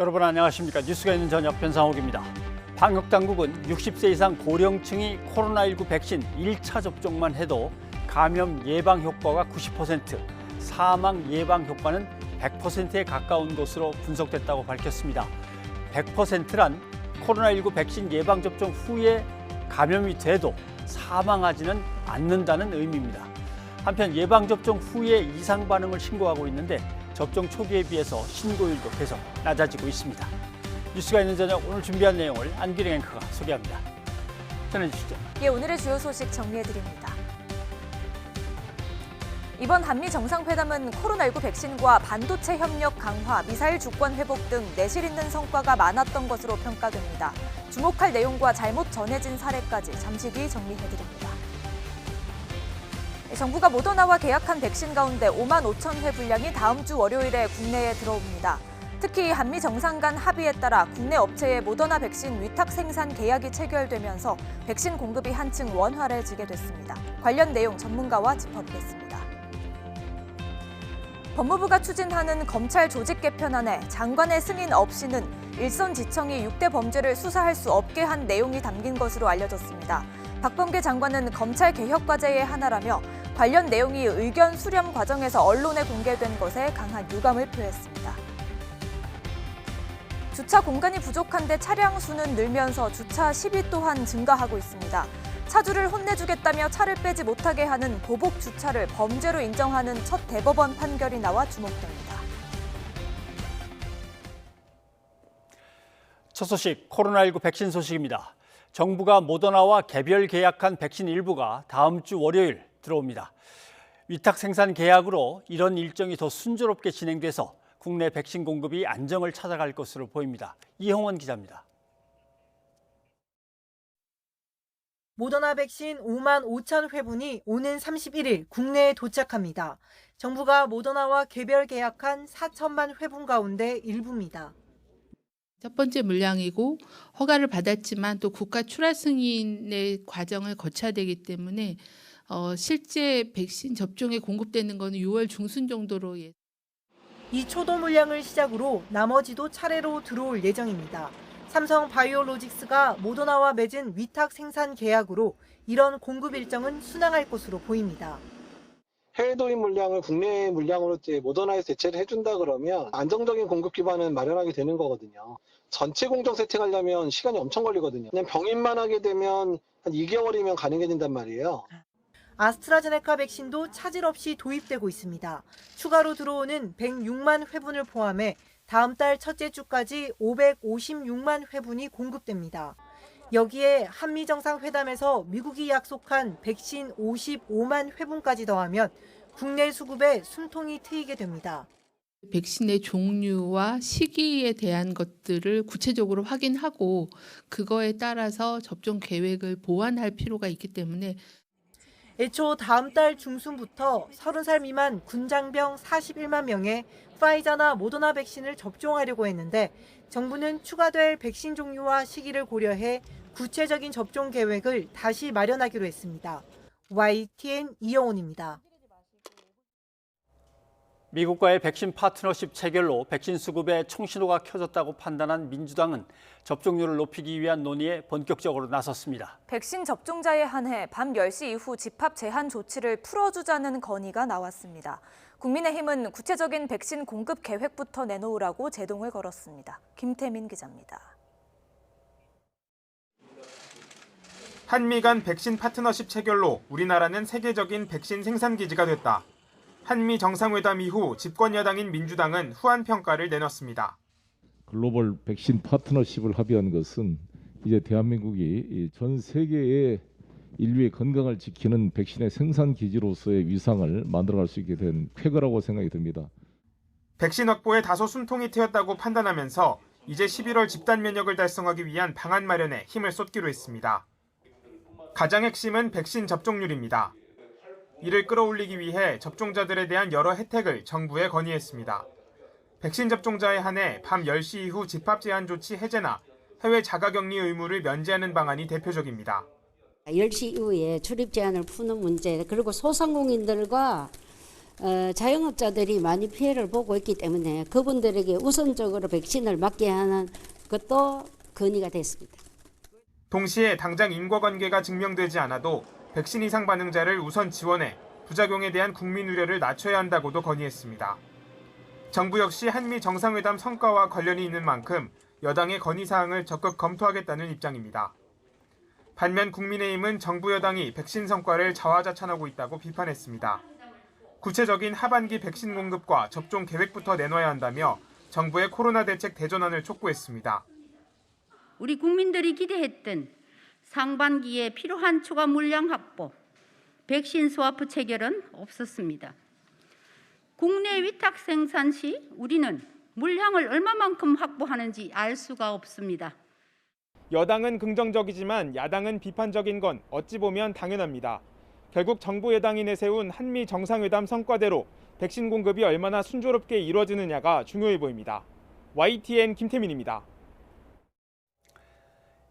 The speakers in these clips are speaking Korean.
여러분 안녕하십니까? 뉴스가 있는 저녁 변상욱입니다. 방역당국은 60세 이상 고령층이 코로나19 백신 1차 접종만 해도 감염 예방 효과가 90%, 사망 예방 효과는 100%에 가까운 것으로 분석됐다고 밝혔습니다. 100%란 코로나19 백신 예방 접종 후에 감염이 돼도 사망하지는 않는다는 의미입니다. 한편 예방 접종 후에 이상 반응을 신고하고 있는데 접종 초기에 비해서 신고율도 계속 낮아지고 있습니다. 뉴스가 있는 저녁 오늘 준비한 내용을 안기령 앵커가 소개합니다. 전해주시죠. 오늘의 주요 소식 정리해드립니다. 이번 한미 정상회담은 코로나19 백신과 반도체 협력 강화, 미사일 주권 회복 등 내실 있는 성과가 많았던 것으로 평가됩니다. 주목할 내용과 잘못 전해진 사례까지 잠시 뒤 정리해드립니다. 정부가 모더나와 계약한 백신 가운데 5만 5천 회 분량이 다음 주 월요일에 국내에 들어옵니다. 특히 한미 정상 간 합의에 따라 국내 업체의 모더나 백신 위탁 생산 계약이 체결되면서 백신 공급이 한층 원활해지게 됐습니다. 관련 내용 전문가와 짚어보겠습니다. 법무부가 추진하는 검찰 조직 개편안에 장관의 승인 없이는 일선지청이 6대 범죄를 수사할 수 없게 한 내용이 담긴 것으로 알려졌습니다. 박범계 장관은 검찰 개혁 과제의 하나라며 관련 내용이 의견 수렴 과정에서 언론에 공개된 것에 강한 유감을 표했습니다. 주차 공간이 부족한데 차량 수는 늘면서 주차 시비 또한 증가하고 있습니다. 차주를 혼내주겠다며 차를 빼지 못하게 하는 보복 주차를 범죄로 인정하는 첫 대법원 판결이 나와 주목됩니다. 첫 소식, 코로나19 백신 소식입니다. 정부가 모더나와 개별 계약한 백신 일부가 다음 주 월요일 들어옵니다. 위탁 생산 계약으로 이런 일정이 더 순조롭게 진행돼서 국내 백신 공급이 안정을 찾아갈 것으로 보입니다. 이홍원 기자입니다. 모더나 백신 5만 5천 회분이 오는 31일 국내에 도착합니다. 정부가 모더나와 개별 계약한 4천만 회분 가운데 일부입니다. 첫 번째 물량이고 허가를 받았지만 또 국가 출하 승인의 과정을 거쳐야 되기 때문에 실제 백신 접종에 공급되는 것은 6월 중순 정도로 이 초도 물량을 시작으로 나머지도 차례로 들어올 예정입니다. 삼성 바이오로직스가 모더나와 맺은 위탁 생산 계약으로 이런 공급 일정은 순항할 것으로 보입니다. 해외 도입 물량을 국내 물량으로 모더나에서 대체를 해준다 그러면 안정적인 공급 기반은 마련하게 되는 거거든요. 전체 공정 세팅하려면 시간이 엄청 걸리거든요. 그냥 병인만 하게 되면 한 2개월이면 가능해진단 말이에요. 아스트라제네카 백신도 차질 없이 도입되고 있습니다. 추가로 들어오는 106만 회분을 포함해 다음 달 첫째 주까지 556만 회분이 공급됩니다. 여기에 한미 정상회담에서 미국이 약속한 백신 55만 회분까지 더하면 국내 수급에 숨통이 트이게 됩니다. 백신의 종류와 시기에 대한 것들을 구체적으로 확인하고 그거에 따라서 접종 계획을 보완할 필요가 있기 때문에 애초 다음 달 중순부터 30살 미만 군장병 41만 명에 파이자나 모더나 백신을 접종하려고 했는데 정부는 추가될 백신 종류와 시기를 고려해 구체적인 접종 계획을 다시 마련하기로 했습니다. YTN 이영훈입니다. 미국과의 백신 파트너십 체결로 백신 수급에 총신호가 켜졌다고 판단한 민주당은 접종률을 높이기 위한 논의에 본격적으로 나섰습니다. 백신 접종자에 한해 밤 10시 이후 집합 제한 조치를 풀어주자는 건의가 나왔습니다. 국민의힘은 구체적인 백신 공급 계획부터 내놓으라고 제동을 걸었습니다. 김태민 기자입니다. 한미 간 백신 파트너십 체결로 우리나라는 세계적인 백신 생산 기지가 됐다. 한미 정상회담 이후 집권 여당인 민주당은 후한 평가를 내놨습니다. 글로벌 백신 파트너십을 합의한 것은 이제 대한민국이 전 세계의 인류의 건강을 지키는 백신의 생산 기지로서의 위상을 만들어갈 수 있게 된 쾌거라고 생각이 듭니다. 백신 확보에 다소 숨통이 트였다고 판단하면서 이제 11월 집단 면역을 달성하기 위한 방안 마련에 힘을 쏟기로 했습니다. 가장 핵심은 백신 접종률입니다. 이를 끌어올리기 위해 접종자들에 대한 여러 혜택을 정부에 건의했습니다. 백신 접종자에 한해 밤 10시 이후 집합 제한 조치 해제나 해외 자가격리 의무를 면제하는 방안이 대표적입니다. 10시 이후에 출입 제한을 푸는 문제, 그리고 소상공인들과 자영업자들이 많이 피해를 보고 있기 때문에 그분들에게 우선적으로 백신을 맞게 하는 것도 건의가 됐습니다. 동시에 당장 인과관계가 증명되지 않아도 백신 이상 반응자를 우선 지원해 부작용에 대한 국민 우려를 낮춰야 한다고도 건의했습니다. 정부 역시 한미 정상회담 성과와 관련이 있는 만큼 여당의 건의사항을 적극 검토하겠다는 입장입니다. 반면 국민의힘은 정부 여당이 백신 성과를 자화자찬하고 있다고 비판했습니다. 구체적인 하반기 백신 공급과 접종 계획부터 내놔야 한다며 정부의 코로나 대책 대전환을 촉구했습니다. 우리 국민들이 기대했던 상반기에 필요한 추가 물량 확보, 백신 스와프 체결은 없었습니다. 국내 위탁 생산 시 우리는 물량을 얼마만큼 확보하는지 알 수가 없습니다. 여당은 긍정적이지만 야당은 비판적인 건 어찌 보면 당연합니다. 결국 정부 여당이 내세운 한미 정상회담 성과대로 백신 공급이 얼마나 순조롭게 이루어지느냐가 중요해 보입니다. YTN 김태민입니다.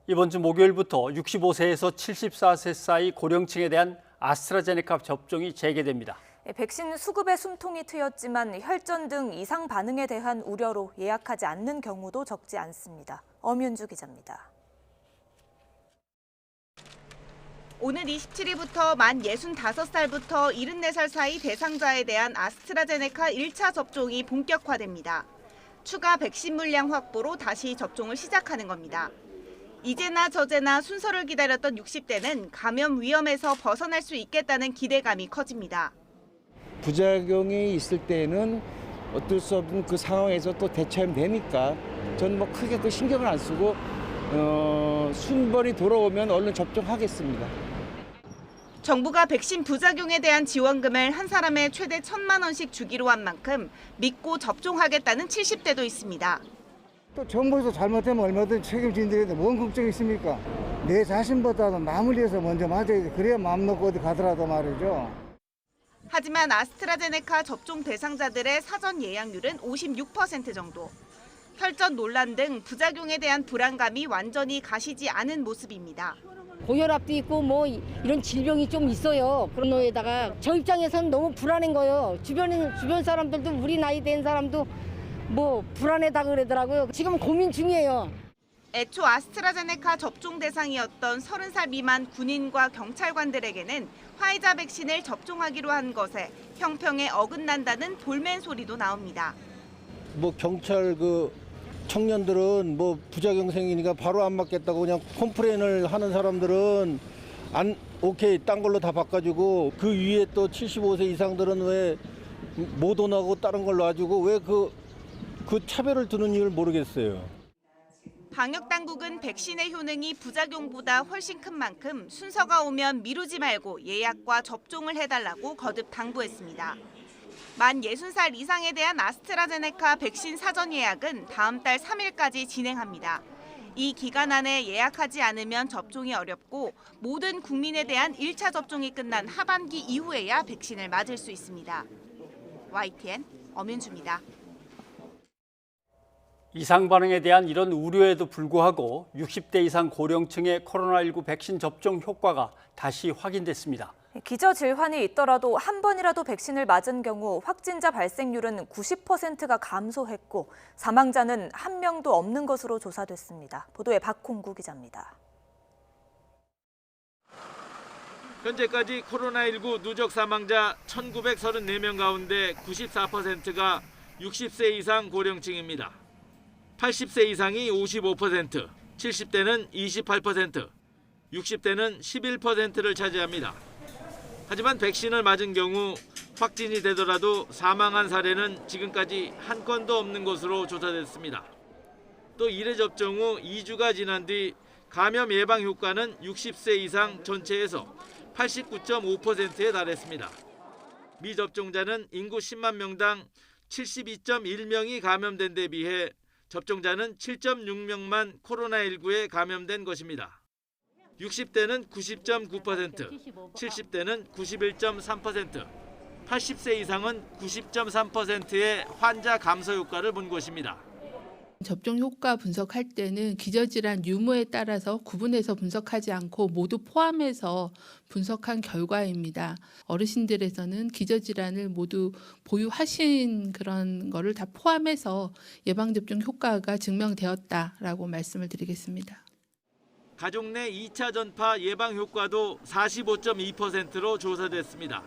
이번 주 목요일부터 65세에서 74세 사이 고령층에 대한 아스트라제네카 접종이 재개됩니다. 백신 수급에 숨통이 트였지만 혈전 등 이상 반응에 대한 우려로 예약하지 않는 경우도 적지 않습니다. 엄윤주 기자입니다. 오늘 27일부터 만 65살부터 74살 사이 대상자에 대한 아스트라제네카 1차 접종이 본격화됩니다. 추가 백신 물량 확보로 다시 접종을 시작하는 겁니다. 이제나 저제나 순서를 기다렸던 60대는 감염 위험에서 벗어날 수 있겠다는 기대감이 커집니다. 부작용이 있을 때는 어쩔 수 없는 그 상황에서 또 대처하면 되니까 저는 뭐 크게 그 신경을 안 쓰고 순번이 돌아오면 얼른 접종하겠습니다. 정부가 백신 부작용에 대한 지원금을 한 사람에 최대 1,000만 원씩 주기로 한 만큼 믿고 접종하겠다는 70대도 있습니다. 또 정부에서 잘못하면 얼마든지 책임진다는데 뭔 걱정이 있습니까? 내 자신보다도 남을 위해서 먼저 맞아야지. 그래야 마음 놓고 어디 가더라도 말이죠. 하지만 아스트라제네카 접종 대상자들의 사전 예약률은 56% 정도. 혈전 논란 등 부작용에 대한 불안감이 완전히 가시지 않은 모습입니다. 고혈압도 있고 뭐 이런 질병이 좀 있어요. 그런 거에다가 저 입장에서는 너무 불안한 거예요. 주변 사람들도 우리 나이 된 사람도 뭐 불안하다 그러더라고요. 지금 고민 중이에요. 애초 아스트라제네카 접종 대상이었던 30살 미만 군인과 경찰관들에게는 화이자 백신을 접종하기로 한 것에 형평에 어긋난다는 볼멘 소리도 나옵니다. 뭐 경찰 청년들은 뭐 부작용 생기니까 바로 안 맞겠다고 그냥 컴플레인을 하는 사람들은 오케이 딴 걸로 다 바꿔주고 그 위에 또 75세 이상들은 왜 모더나고 다른 걸로 놔주고 왜 그 차별을 두는 이유를 모르겠어요. 방역당국은 백신의 효능이 부작용보다 훨씬 큰 만큼 순서가 오면 미루지 말고 예약과 접종을 해달라고 거듭 당부했습니다. 만 60살 이상에 대한 아스트라제네카 백신 사전 예약은 다음 달 3일까지 진행합니다. 이 기간 안에 예약하지 않으면 접종이 어렵고 모든 국민에 대한 1차 접종이 끝난 하반기 이후에야 백신을 맞을 수 있습니다. YTN 엄윤주입니다. 이상 반응에 대한 이런 우려에도 불구하고 60대 이상 고령층의 코로나19 백신 접종 효과가 다시 확인됐습니다. 기저질환이 있더라도 한 번이라도 백신을 맞은 경우 확진자 발생률은 90%가 감소했고 사망자는 한 명도 없는 것으로 조사됐습니다. 보도에 박홍구 기자입니다. 현재까지 코로나19 누적 사망자 1,934명 가운데 94%가 60세 이상 고령층입니다. 80세 이상이 55%, 70대는 28%, 60대는 11%를 차지합니다. 하지만 백신을 맞은 경우 확진이 되더라도 사망한 사례는 지금까지 한 건도 없는 것으로 조사됐습니다. 또 1회 접종 후 2주가 지난 뒤 감염 예방 효과는 60세 이상 전체에서 89.5%에 달했습니다. 미접종자는 인구 10만 명당 72.1명이 감염된 데 비해 접종자는 7.6명만 코로나19에 감염된 것입니다. 60대는 90.9%, 70대는 91.3%, 80세 이상은 90.3%의 환자 감소 효과를 본 것입니다. 접종 효과 분석할 때는 기저질환 유무에 따라서 구분해서 분석하지 않고 모두 포함해서 분석한 결과입니다. 어르신들에서는 기저질환을 모두 보유하신 그런 거를 다 포함해서 예방접종 효과가 증명되었다라고 말씀을 드리겠습니다. 가족 내 2차 전파 예방 효과도 45.2%로 조사됐습니다.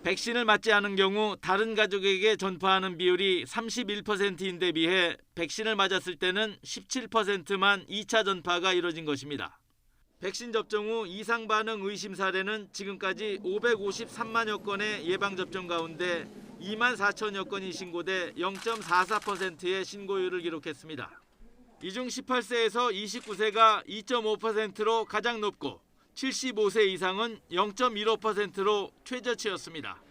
백신을 맞지 않은 경우 다른 가족에게 전파하는 비율이 31%인데 비해 백신을 맞았을 때는 17%만 2차 전파가 이뤄진 것입니다. 백신 접종 후 이상 반응 의심 사례는 지금까지 553만여 건의 예방접종 가운데 2만 4천여 건이 신고돼 0.44%의 신고율을 기록했습니다. 이 중 18세에서 29세가 2.5%로 가장 높고 75세 이상은 0.15%로 최저치였습니다.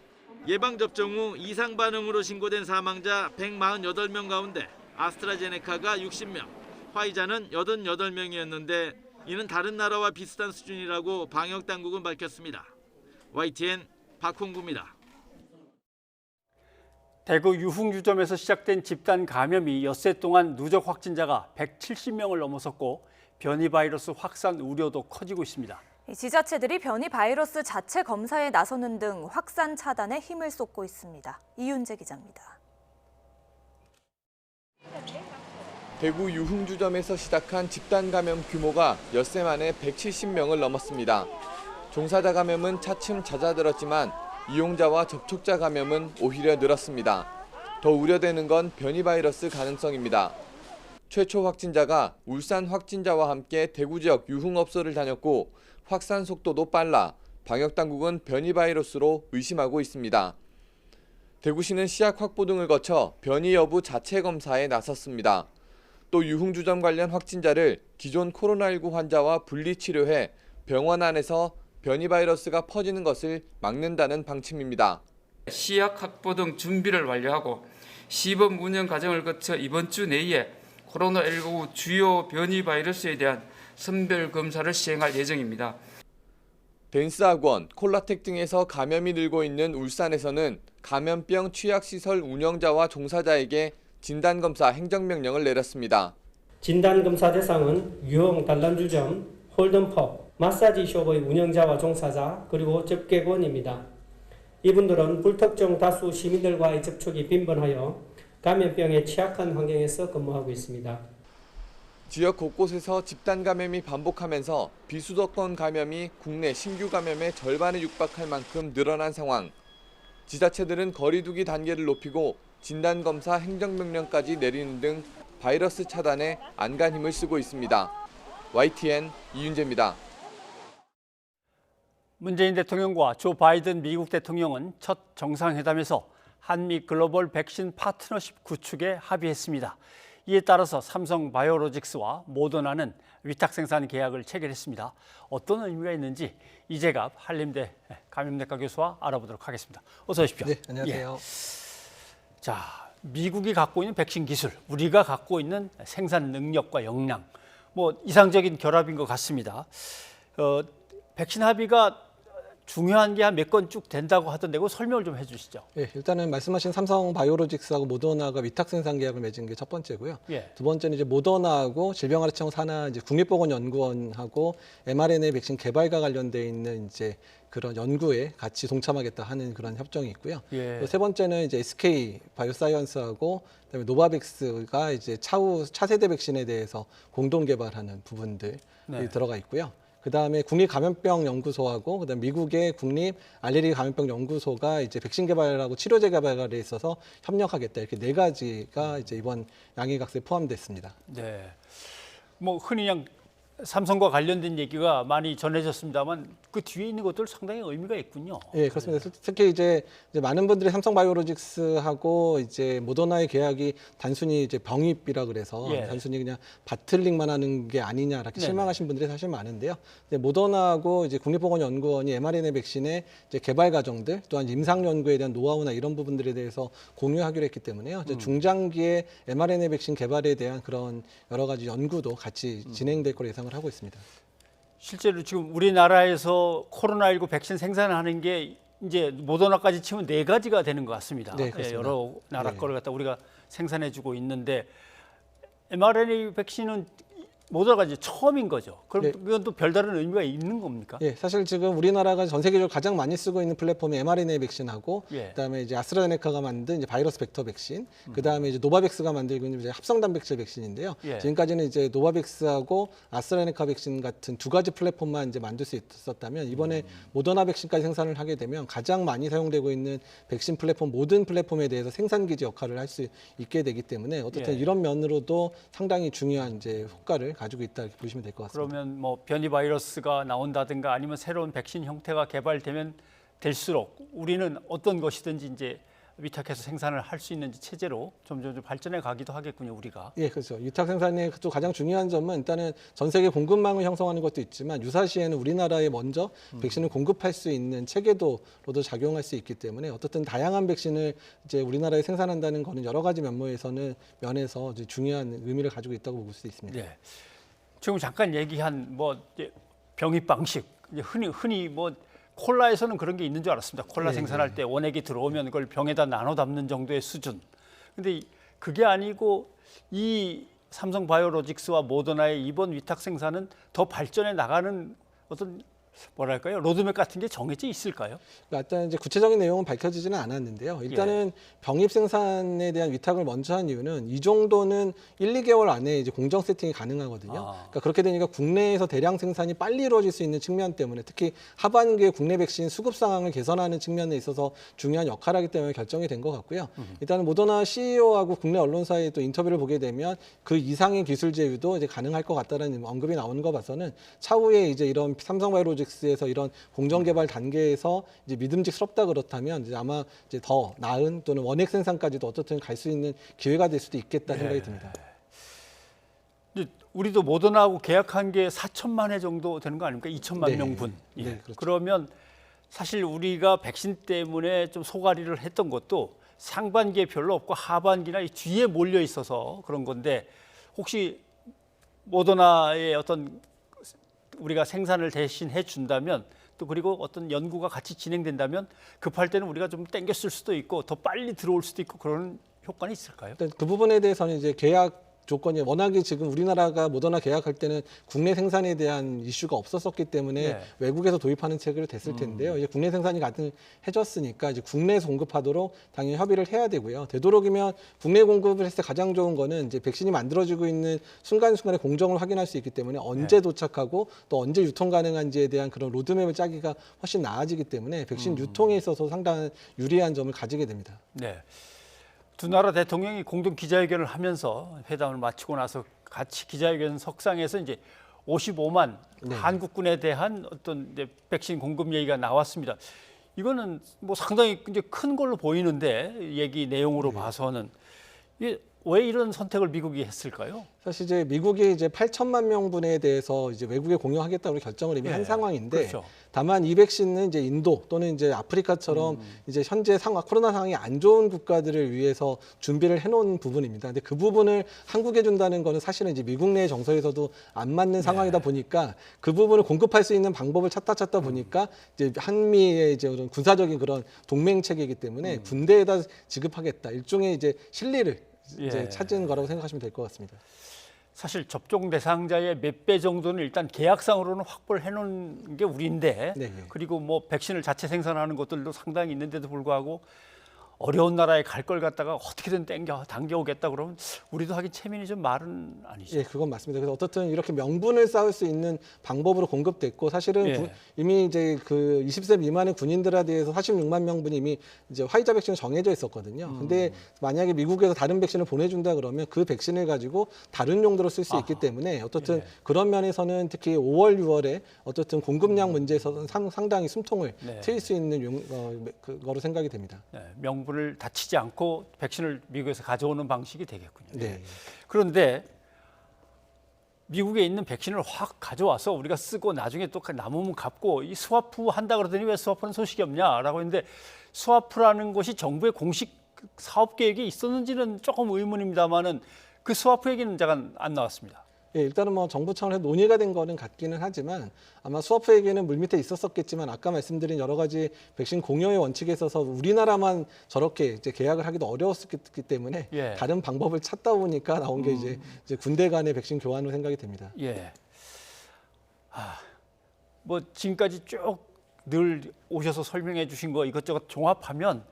예방접종 후 이상 반응으로 신고된 사망자 148명 가운데 아스트라제네카가 60명, 화이자는 88명이었는데 이는 다른 나라와 비슷한 수준이라고 방역당국은 밝혔습니다. YTN 박홍구입니다. 대구 유흥주점에서 시작된 집단 감염이 엿새 동안 누적 확진자가 170명을 넘어섰고 변이 바이러스 확산 우려도 커지고 있습니다. 지자체들이 변이 바이러스 자체 검사에 나서는 등 확산 차단에 힘을 쏟고 있습니다. 이윤재 기자입니다. 대구 유흥주점에서 시작한 집단 감염 규모가 엿새 만에 170명을 넘었습니다. 종사자 감염은 차츰 잦아들었지만 이용자와 접촉자 감염은 오히려 늘었습니다. 더 우려되는 건 변이 바이러스 가능성입니다. 최초 확진자가 울산 확진자와 함께 대구 지역 유흥업소를 다녔고 확산 속도도 빨라 방역당국은 변이 바이러스로 의심하고 있습니다. 대구시는 시약 확보 등을 거쳐 변이 여부 자체 검사에 나섰습니다. 또 유흥주점 관련 확진자를 기존 코로나19 환자와 분리 치료해 병원 안에서 변이 바이러스가 퍼지는 것을 막는다는 방침입니다. 시약 확보 등 준비를 완료하고 시범 운영 과정을 거쳐 이번 주 내에 코로나19 주요 변이 바이러스에 대한 선별 검사를 시행할 예정입니다. 댄스학원, 콜라텍 등에서 감염이 늘고 있는 울산에서는 감염병 취약시설 운영자와 종사자에게 진단검사 행정명령을 내렸습니다. 진단검사 대상은 유흥 단란주점, 홀덤펍, 마사지숍의 운영자와 종사자 그리고 접객원입니다. 이분들은 불특정 다수 시민들과의 접촉이 빈번하여 감염병에 취약한 환경에서 근무하고 있습니다. 지역 곳곳에서 집단 감염이 반복하면서 비수도권 감염이 국내 신규 감염의 절반에 육박할 만큼 늘어난 상황. 지자체들은 거리두기 단계를 높이고 진단검사 행정명령까지 내리는 등 바이러스 차단에 안간 힘을 쓰고 있습니다. YTN 이윤재입니다. 문재인 대통령과 조 바이든 미국 대통령은 첫 정상회담에서 한미 글로벌 백신 파트너십 구축에 합의했습니다. 이에 따라서 삼성 바이오로직스와 모더나는 위탁 생산 계약을 체결했습니다. 어떤 의미가 있는지 이재갑 한림대 감염내과 교수와 알아보도록 하겠습니다. 어서 오십시오. 네, 안녕하세요. 자, 미국이 갖고 있는 백신 기술, 우리가 갖고 있는 생산 능력과 역량, 이상적인 결합인 것 같습니다. 백신 합의가 중요한 게 한 몇 건 쭉 된다고 하던데 그거 설명을 좀 해주시죠. 예, 일단은 말씀하신 삼성 바이오로직스하고 모더나가 위탁 생산 계약을 맺은 게 첫 번째고요. 예. 두 번째는 이제 모더나하고 질병관리청 산하 이제 국립보건연구원하고 mRNA 백신 개발과 관련돼 있는 이제 그런 연구에 같이 동참하겠다 하는 그런 협정이 있고요. 예. 또 세 번째는 이제 SK 바이오사이언스하고 그다음에 노바백스가 이제 차후 차세대 백신에 대해서 공동 개발하는 부분들이 들어가 있고요. 그다음에 국립감염병연구소하고 그다음 미국의 국립 알레르기 감염병 연구소가 이제 백신 개발하고 치료제 개발에 있어서 협력하겠다 이렇게 네 가지가 이제 이번 양해각서에 포함됐습니다. 네, 흔히 그냥 삼성과 관련된 얘기가 많이 전해졌습니다만 그 뒤에 있는 것들 상당히 의미가 있군요. 예, 그렇습니다. 특히 이제 많은 분들이 삼성 바이오로직스하고 이제 모더나의 계약이 단순히 이제 병입이라 그래서 단순히 그냥 바틀링만 하는 게 아니냐 이렇게 실망하신 분들이 사실 많은데요. 모더나하고 이제 국립보건연구원이 mRNA 백신의 이제 개발 과정들 또한 임상 연구에 대한 노하우나 이런 부분들에 대해서 공유하기로 했기 때문에요. 이제 중장기의 mRNA 백신 개발에 대한 그런 여러 가지 연구도 같이 진행될 거로 예상을 하고 있습니다. 실제로 지금 우리나라에서 코로나19 백신 생산하는 게 이제 모더나까지 치면 4가지가 되는 것 같습니다. 네, 그렇습니다. 여러 나라 거를 갖다 우리가 생산해주고 있는데 mRNA 백신은 모더나가 이제 처음인 거죠. 그럼 네. 그건 또 별다른 의미가 있는 겁니까? 예, 사실 지금 우리나라가 전 세계적으로 가장 많이 쓰고 있는 플랫폼이 mRNA 백신하고 예. 그다음에 이제 아스트라제네카가 만든 이제 바이러스 벡터 백신, 그다음에 이제 노바백스가 만들고 있는 이제 합성 단백질 백신인데요. 예. 지금까지는 이제 노바백스하고 아스트라제네카 백신 같은 두 가지 플랫폼만 이제 만들 수 있었다면 이번에 모더나 백신까지 생산을 하게 되면 가장 많이 사용되고 있는 백신 플랫폼 모든 플랫폼에 대해서 생산 기지 역할을 할 수 있게 되기 때문에 어쨌든 예. 이런 면으로도 상당히 중요한 이제 효과를 가지고 있다 이렇게 보시면 될 것 같습니다. 그러면 뭐 변이 바이러스가 나온다든가 아니면 새로운 백신 형태가 개발되면 될수록 우리는 어떤 것이든지 이제 위탁해서 생산을 할 수 있는 체제로 점점 발전해 가기도 하겠군요, 우리가. 예, 그렇죠. 위탁 생산의 또 가장 중요한 점은 일단은 전 세계 공급망을 형성하는 것도 있지만 유사시에는 우리나라에 먼저 백신을 공급할 수 있는 체계도로도 작용할 수 있기 때문에 어떻든 다양한 백신을 이제 우리나라에 생산한다는 거는 여러 가지 면에서 이제 중요한 의미를 가지고 있다고 볼 수 있습니다. 네. 지금 잠깐 얘기한 뭐 이제 병입 방식, 이제 흔히 뭐 콜라에서는 그런 게 있는 줄 알았습니다. 콜라 네, 생산할 때 원액이 들어오면 그걸 병에다 나눠 담는 정도의 수준. 근데 그게 아니고 이 삼성 바이오로직스와 모더나의 이번 위탁 생산은 더 발전해 나가는 어떤 뭐랄까요? 로드맵 같은 게 정해져 있을까요? 일단 이제 구체적인 내용은 밝혀지지는 않았는데요. 일단은 병입 생산에 대한 위탁을 먼저 한 이유는 이 정도는 1, 2개월 안에 이제 공정 세팅이 가능하거든요. 그러니까 그렇게 되니까 국내에서 대량 생산이 빨리 이루어질 수 있는 측면 때문에 특히 하반기에 국내 백신 수급 상황을 개선하는 측면에 있어서 중요한 역할을 하기 때문에 결정이 된 것 같고요. 일단은 모더나 CEO하고 국내 언론사의 또 인터뷰를 보게 되면 그 이상의 기술 제휴도 이제 가능할 것 같다는 언급이 나오는 거 봐서는 차후에 이제 이런 삼성바이오로직스에서 이런 공정 개발 단계에서 이제 믿음직스럽다 그렇다면 이제 아마 이제 더 나은 또는 원액 생산까지도 어떻든 갈 수 있는 기회가 될 수도 있겠다 생각이 듭니다. 우리도 모더나하고 계약한 게 4천만 회 정도 되는 거 아닙니까? 2천만 네. 명분. 예. 네, 그렇죠. 그러면 사실 우리가 백신 때문에 좀 소가리를 했던 것도 상반기에 별로 없고 하반기나 이 뒤에 몰려 있어서 그런 건데 혹시 모더나의 어떤 우리가 생산을 대신 해준다면 또 그리고 어떤 연구가 같이 진행된다면 급할 때는 우리가 좀 땡겼을 수도 있고 더 빨리 들어올 수도 있고 그런 효과는 있을까요? 그 부분에 대해서는 이제 계약 조건이 워낙에 지금 우리나라가 모더나 계약할 때는 국내 생산에 대한 이슈가 없었었기 때문에 네. 외국에서 도입하는 체계로 됐을 텐데요. 이제 국내 생산이 가능해졌으니까 이제 국내에서 공급하도록 당연히 협의를 해야 되고요. 되도록이면 국내 공급을 했을 때 가장 좋은 거는 이제 백신이 만들어지고 있는 순간순간에 공정을 확인할 수 있기 때문에 언제 도착하고 또 언제 유통 가능한지에 대한 그런 로드맵을 짜기가 훨씬 나아지기 때문에 백신 유통에 있어서 상당한 유리한 점을 가지게 됩니다. 네. 두 나라 대통령이 공동 기자회견을 하면서 회담을 마치고 나서 같이 기자회견 석상에서 이제 55만 네. 한국군에 대한 어떤 이제 백신 공급 얘기가 나왔습니다. 이거는 뭐 상당히 이제 큰 걸로 보이는데 얘기 내용으로 봐서는 이게 왜 이런 선택을 미국이 했을까요? 사실 이제 미국이 이제 8천만 명분에 대해서 이제 외국에 공유하겠다고 결정을 이미 한 상황인데 그렇죠. 다만 이 백신은 이제 인도 또는 이제 아프리카처럼 이제 현재 코로나 상황이 안 좋은 국가들을 위해서 준비를 해놓은 부분입니다. 근데 그 부분을 한국에 준다는 거는 사실은 이제 미국 내 정서에서도 안 맞는 상황이다 보니까 그 부분을 공급할 수 있는 방법을 찾다 보니까 이제 한미의 이제 그런 군사적인 그런 동맹 체계이기 때문에 군대에다 지급하겠다 일종의 이제 실리를 이제 찾은 거라고 생각하시면 될 것 같습니다. 사실 접종 대상자의 몇 배 정도는 일단 계약상으로는 확보를 해놓은 게 우리인데 그리고 뭐 백신을 자체 생산하는 것들도 상당히 있는데도 불구하고 어려운 나라에 갈 걸 갖다가 어떻게든 당겨오겠다 그러면 우리도 하긴 체면이 좀 말은 아니죠. 예, 그건 맞습니다. 그래서 어떻든 이렇게 명분을 쌓을 수 있는 방법으로 공급됐고 사실은 이미 이제 그 20세 미만의 군인들에 대해서 46만 명분이 이미 이제 화이자 백신이 정해져 있었거든요. 근데 만약에 미국에서 다른 백신을 보내준다 그러면 그 백신을 가지고 다른 용도로 쓸 수 있기 때문에 어떻든 그런 면에서는 특히 5월, 6월에 어쨌든 공급량 문제에서는 상당히 숨통을 트일 수 있는 그거로 생각이 됩니다. 명분을 다치지 않고 백신을 미국에서 가져오는 방식이 되겠군요. 네. 그런데 미국에 있는 백신을 확 가져와서 우리가 쓰고 나중에 또 남으면 갚고 이 스와프 한다 그러더니 왜 스와프는 소식이 없냐라고 했는데 스와프라는 것이 정부의 공식 사업 계획에 있었는지는 조금 의문입니다만은 그 스와프 얘기는 잠깐 안 나왔습니다. 예, 일단은 뭐 정부 차원에서 논의가 된 거는 같기는 하지만 아마 수업회계는 물밑에 있었었겠지만 아까 말씀드린 여러 가지 백신 공여의 원칙에 있어서 우리나라만 저렇게 이제 계약을 하기도 어려웠기 때문에 예. 다른 방법을 찾다 보니까 나온 게 이제 군대 간의 백신 교환으로 생각이 됩니다. 예. 뭐 지금까지 쭉 늘 오셔서 설명해 주신 거 이것저것 종합하면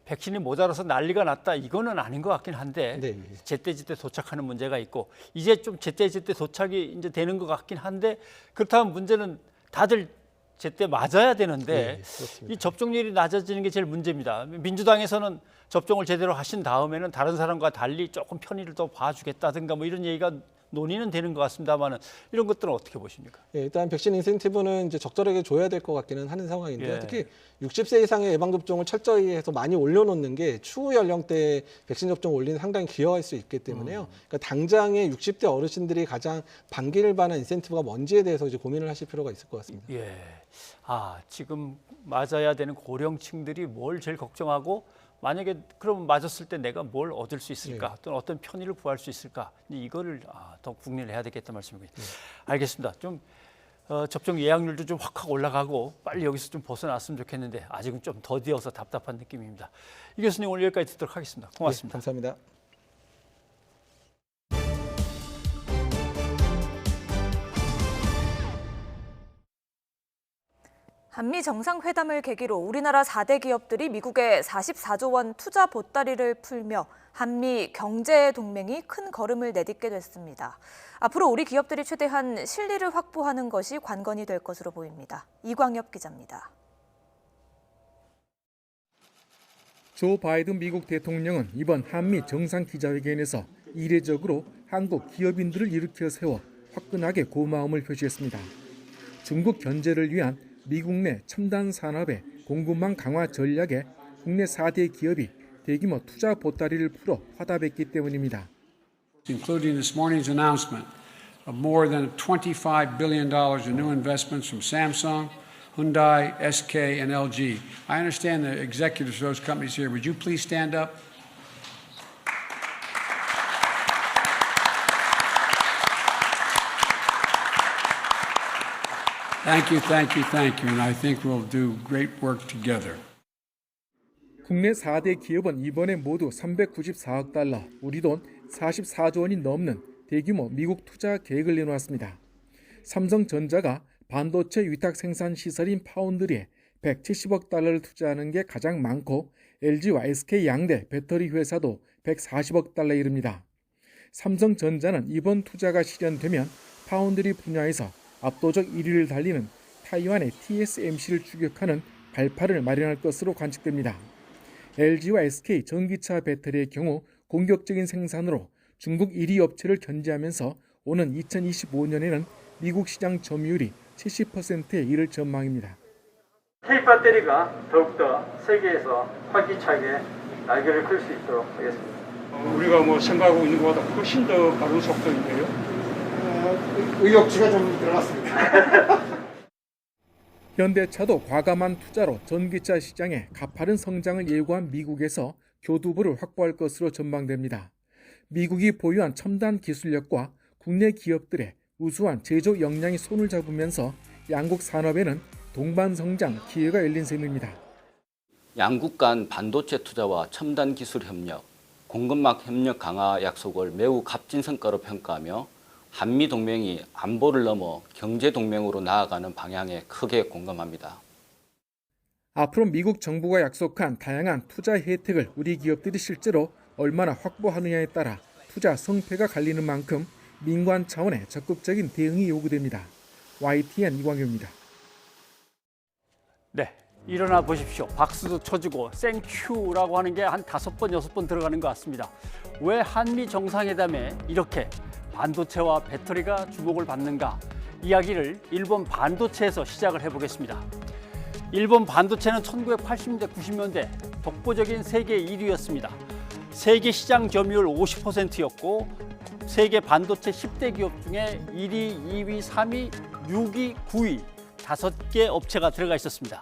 백신이 모자라서 난리가 났다 이거는 아닌 것 같긴 한데 네. 제때제때 도착하는 문제가 있고 이제 좀 제때제때 도착이 이제 되는 것 같긴 한데 그렇다면 문제는 다들 제때 맞아야 되는데 이 접종률이 낮아지는 게 제일 문제입니다. 민주당에서는 접종을 제대로 하신 다음에는 다른 사람과 달리 조금 편의를 더 봐주겠다든가 뭐 이런 얘기가 논의는 되는 것 같습니다만은 이런 것들은 어떻게 보십니까? 예, 일단 백신 인센티브는 이제 적절하게 줘야 될 것 같기는 하는 상황인데요. 예. 특히 60세 이상의 예방 접종을 철저히 해서 많이 올려놓는 게 추후 연령대에 백신 접종 올리는 상당히 기여할 수 있기 때문에요. 그러니까 당장에 60대 어르신들이 가장 반기를 바라는 인센티브가 뭔지에 대해서 이제 고민을 하실 필요가 있을 것 같습니다. 예. 지금 맞아야 되는 고령층들이 뭘 제일 걱정하고 만약에 그럼 맞았을 때 내가 뭘 얻을 수 있을까? 또는 어떤 편의를 구할 수 있을까? 이거를 더 국리를 해야 되겠다는 말씀이고요. 알겠습니다. 좀 접종 예약률도 좀 확 올라가고 빨리 여기서 좀 벗어났으면 좋겠는데 아직은 좀 더디어서 답답한 느낌입니다. 이 교수님 오늘 여기까지 듣도록 하겠습니다. 고맙습니다. 네, 감사합니다. 한미 정상회담을 계기로 우리나라 4대 기업들이 미국에 44조 원 투자 보따리를 풀며 한미 경제 동맹이 큰 걸음을 내딛게 됐습니다. 앞으로 우리 기업들이 최대한 실리를 확보하는 것이 관건이 될 것으로 보입니다. 이광엽 기자입니다. 조 바이든 미국 대통령은 이번 한미 정상 기자회견에서 이례적으로 한국 기업인들을 일으켜 세워 화끈하게 고마움을 표시했습니다. 중국 견제를 위한 미국 내 첨단 산업의 공급망 강화 전략에 국내 4대 기업이 대규모 투자 보따리를 풀어 화답했기 때문입니다. Including this morning's announcement of more than $25 billion in new investments from Samsung, Hyundai, SK, and LG. I understand the executives of those companies here. Would you please stand up? Thank you, thank you, thank you, and I think we'll do great work together. 국내 4대 기업은 이번에 모두 394억 달러, 우리 돈 44조 원이 넘는 대규모 미국 투자 계획을 내놓았습니다. 삼성전자가 반도체 위탁 생산 시설인 파운드리에 170억 달러를 투자하는 게 가장 많고 LG와 SK 양대 배터리 회사도 140억 달러에 이릅니다. 삼성전자는 이번 투자가 실현되면 파운드리 분야에서 압도적 1위를 달리는 타이완의 TSMC를 추격하는 발판을 마련할 것으로 관측됩니다. LG와 SK 전기차 배터리의 경우 공격적인 생산으로 중국 1위 업체를 견제하면서 오는 2025년에는 미국 시장 점유율이 70%에 이를 전망입니다. K 배터리가 더욱더 세계에서 활기차게 날개를 끌 수 있도록 하겠습니다. 우리가 생각하고 있는 것보다 훨씬 더 빠른 속도인데요. 의욕치가 좀 들어갔습니다. 현대차도 과감한 투자로 전기차 시장에 가파른 성장을 예고한 미국에서 교두보를 확보할 것으로 전망됩니다. 미국이 보유한 첨단 기술력과 국내 기업들의 우수한 제조 역량이 손을 잡으면서 양국 산업에는 동반 성장 기회가 열린 셈입니다. 양국 간 반도체 투자와 첨단 기술 협력, 공급망 협력 강화 약속을 매우 값진 성과로 평가하며 한미 동맹이 안보를 넘어 경제 동맹으로 나아가는 방향에 크게 공감합니다. 앞으로 미국 정부가 약속한 다양한 투자 혜택을 우리 기업들이 실제로 얼마나 확보하느냐에 따라 투자 성패가 갈리는 만큼 민관 차원의 적극적인 대응이 요구됩니다. YTN 이광효입니다. 네, 일어나 보십시오. 박수도 쳐주고 땡큐라고 하는 게 한 5번, 6번 들어가는 것 같습니다. 왜 한미 정상회담에 이렇게 반도체와 배터리가 주목을 받는가? 이야기를 일본 반도체에서 시작을 해보겠습니다. 일본 반도체는 1980년대, 90년대 독보적인 세계 1위였습니다. 세계 시장 점유율 50%였고 세계 반도체 10대 기업 중에 1위, 2위, 3위, 6위, 9위 5개 업체가 들어가 있었습니다.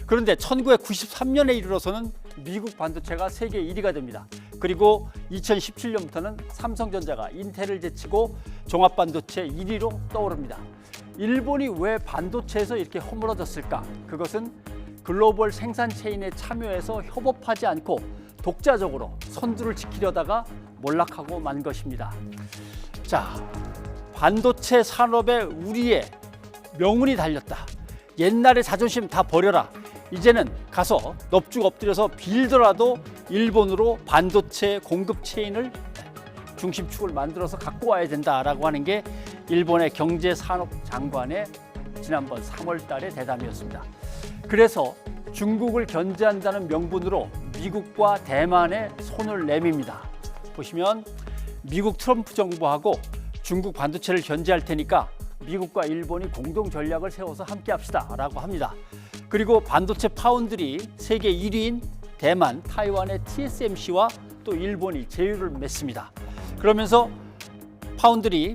그런데 1993년에 이르러서는 미국 반도체가 세계 1위가 됩니다. 그리고 2017년부터는 삼성전자가 인텔을 제치고 종합반도체 1위로 떠오릅니다. 일본이 왜 반도체에서 이렇게 허물어졌을까? 그것은 글로벌 생산 체인에 참여해서 협업하지 않고 독자적으로 선두를 지키려다가 몰락하고 만 것입니다. 자, 반도체 산업에 우리의 명운이 달렸다. 옛날의 자존심 다 버려라. 이제는 가서 넙죽 엎드려서 빌더라도 일본으로 반도체 공급 체인을 중심축을 만들어서 갖고 와야 된다라고 하는 게 일본의 경제산업장관의 지난번 3월 달의 대담이었습니다. 그래서 중국을 견제한다는 명분으로 미국과 대만에 손을 내밉니다. 보시면 미국 트럼프 정부하고 중국 반도체를 견제할 테니까 미국과 일본이 공동 전략을 세워서 함께 합시다 라고 합니다. 그리고 반도체 파운드리 세계 1위인 대만, 타이완의 TSMC와 또 일본이 제휴를 맺습니다. 그러면서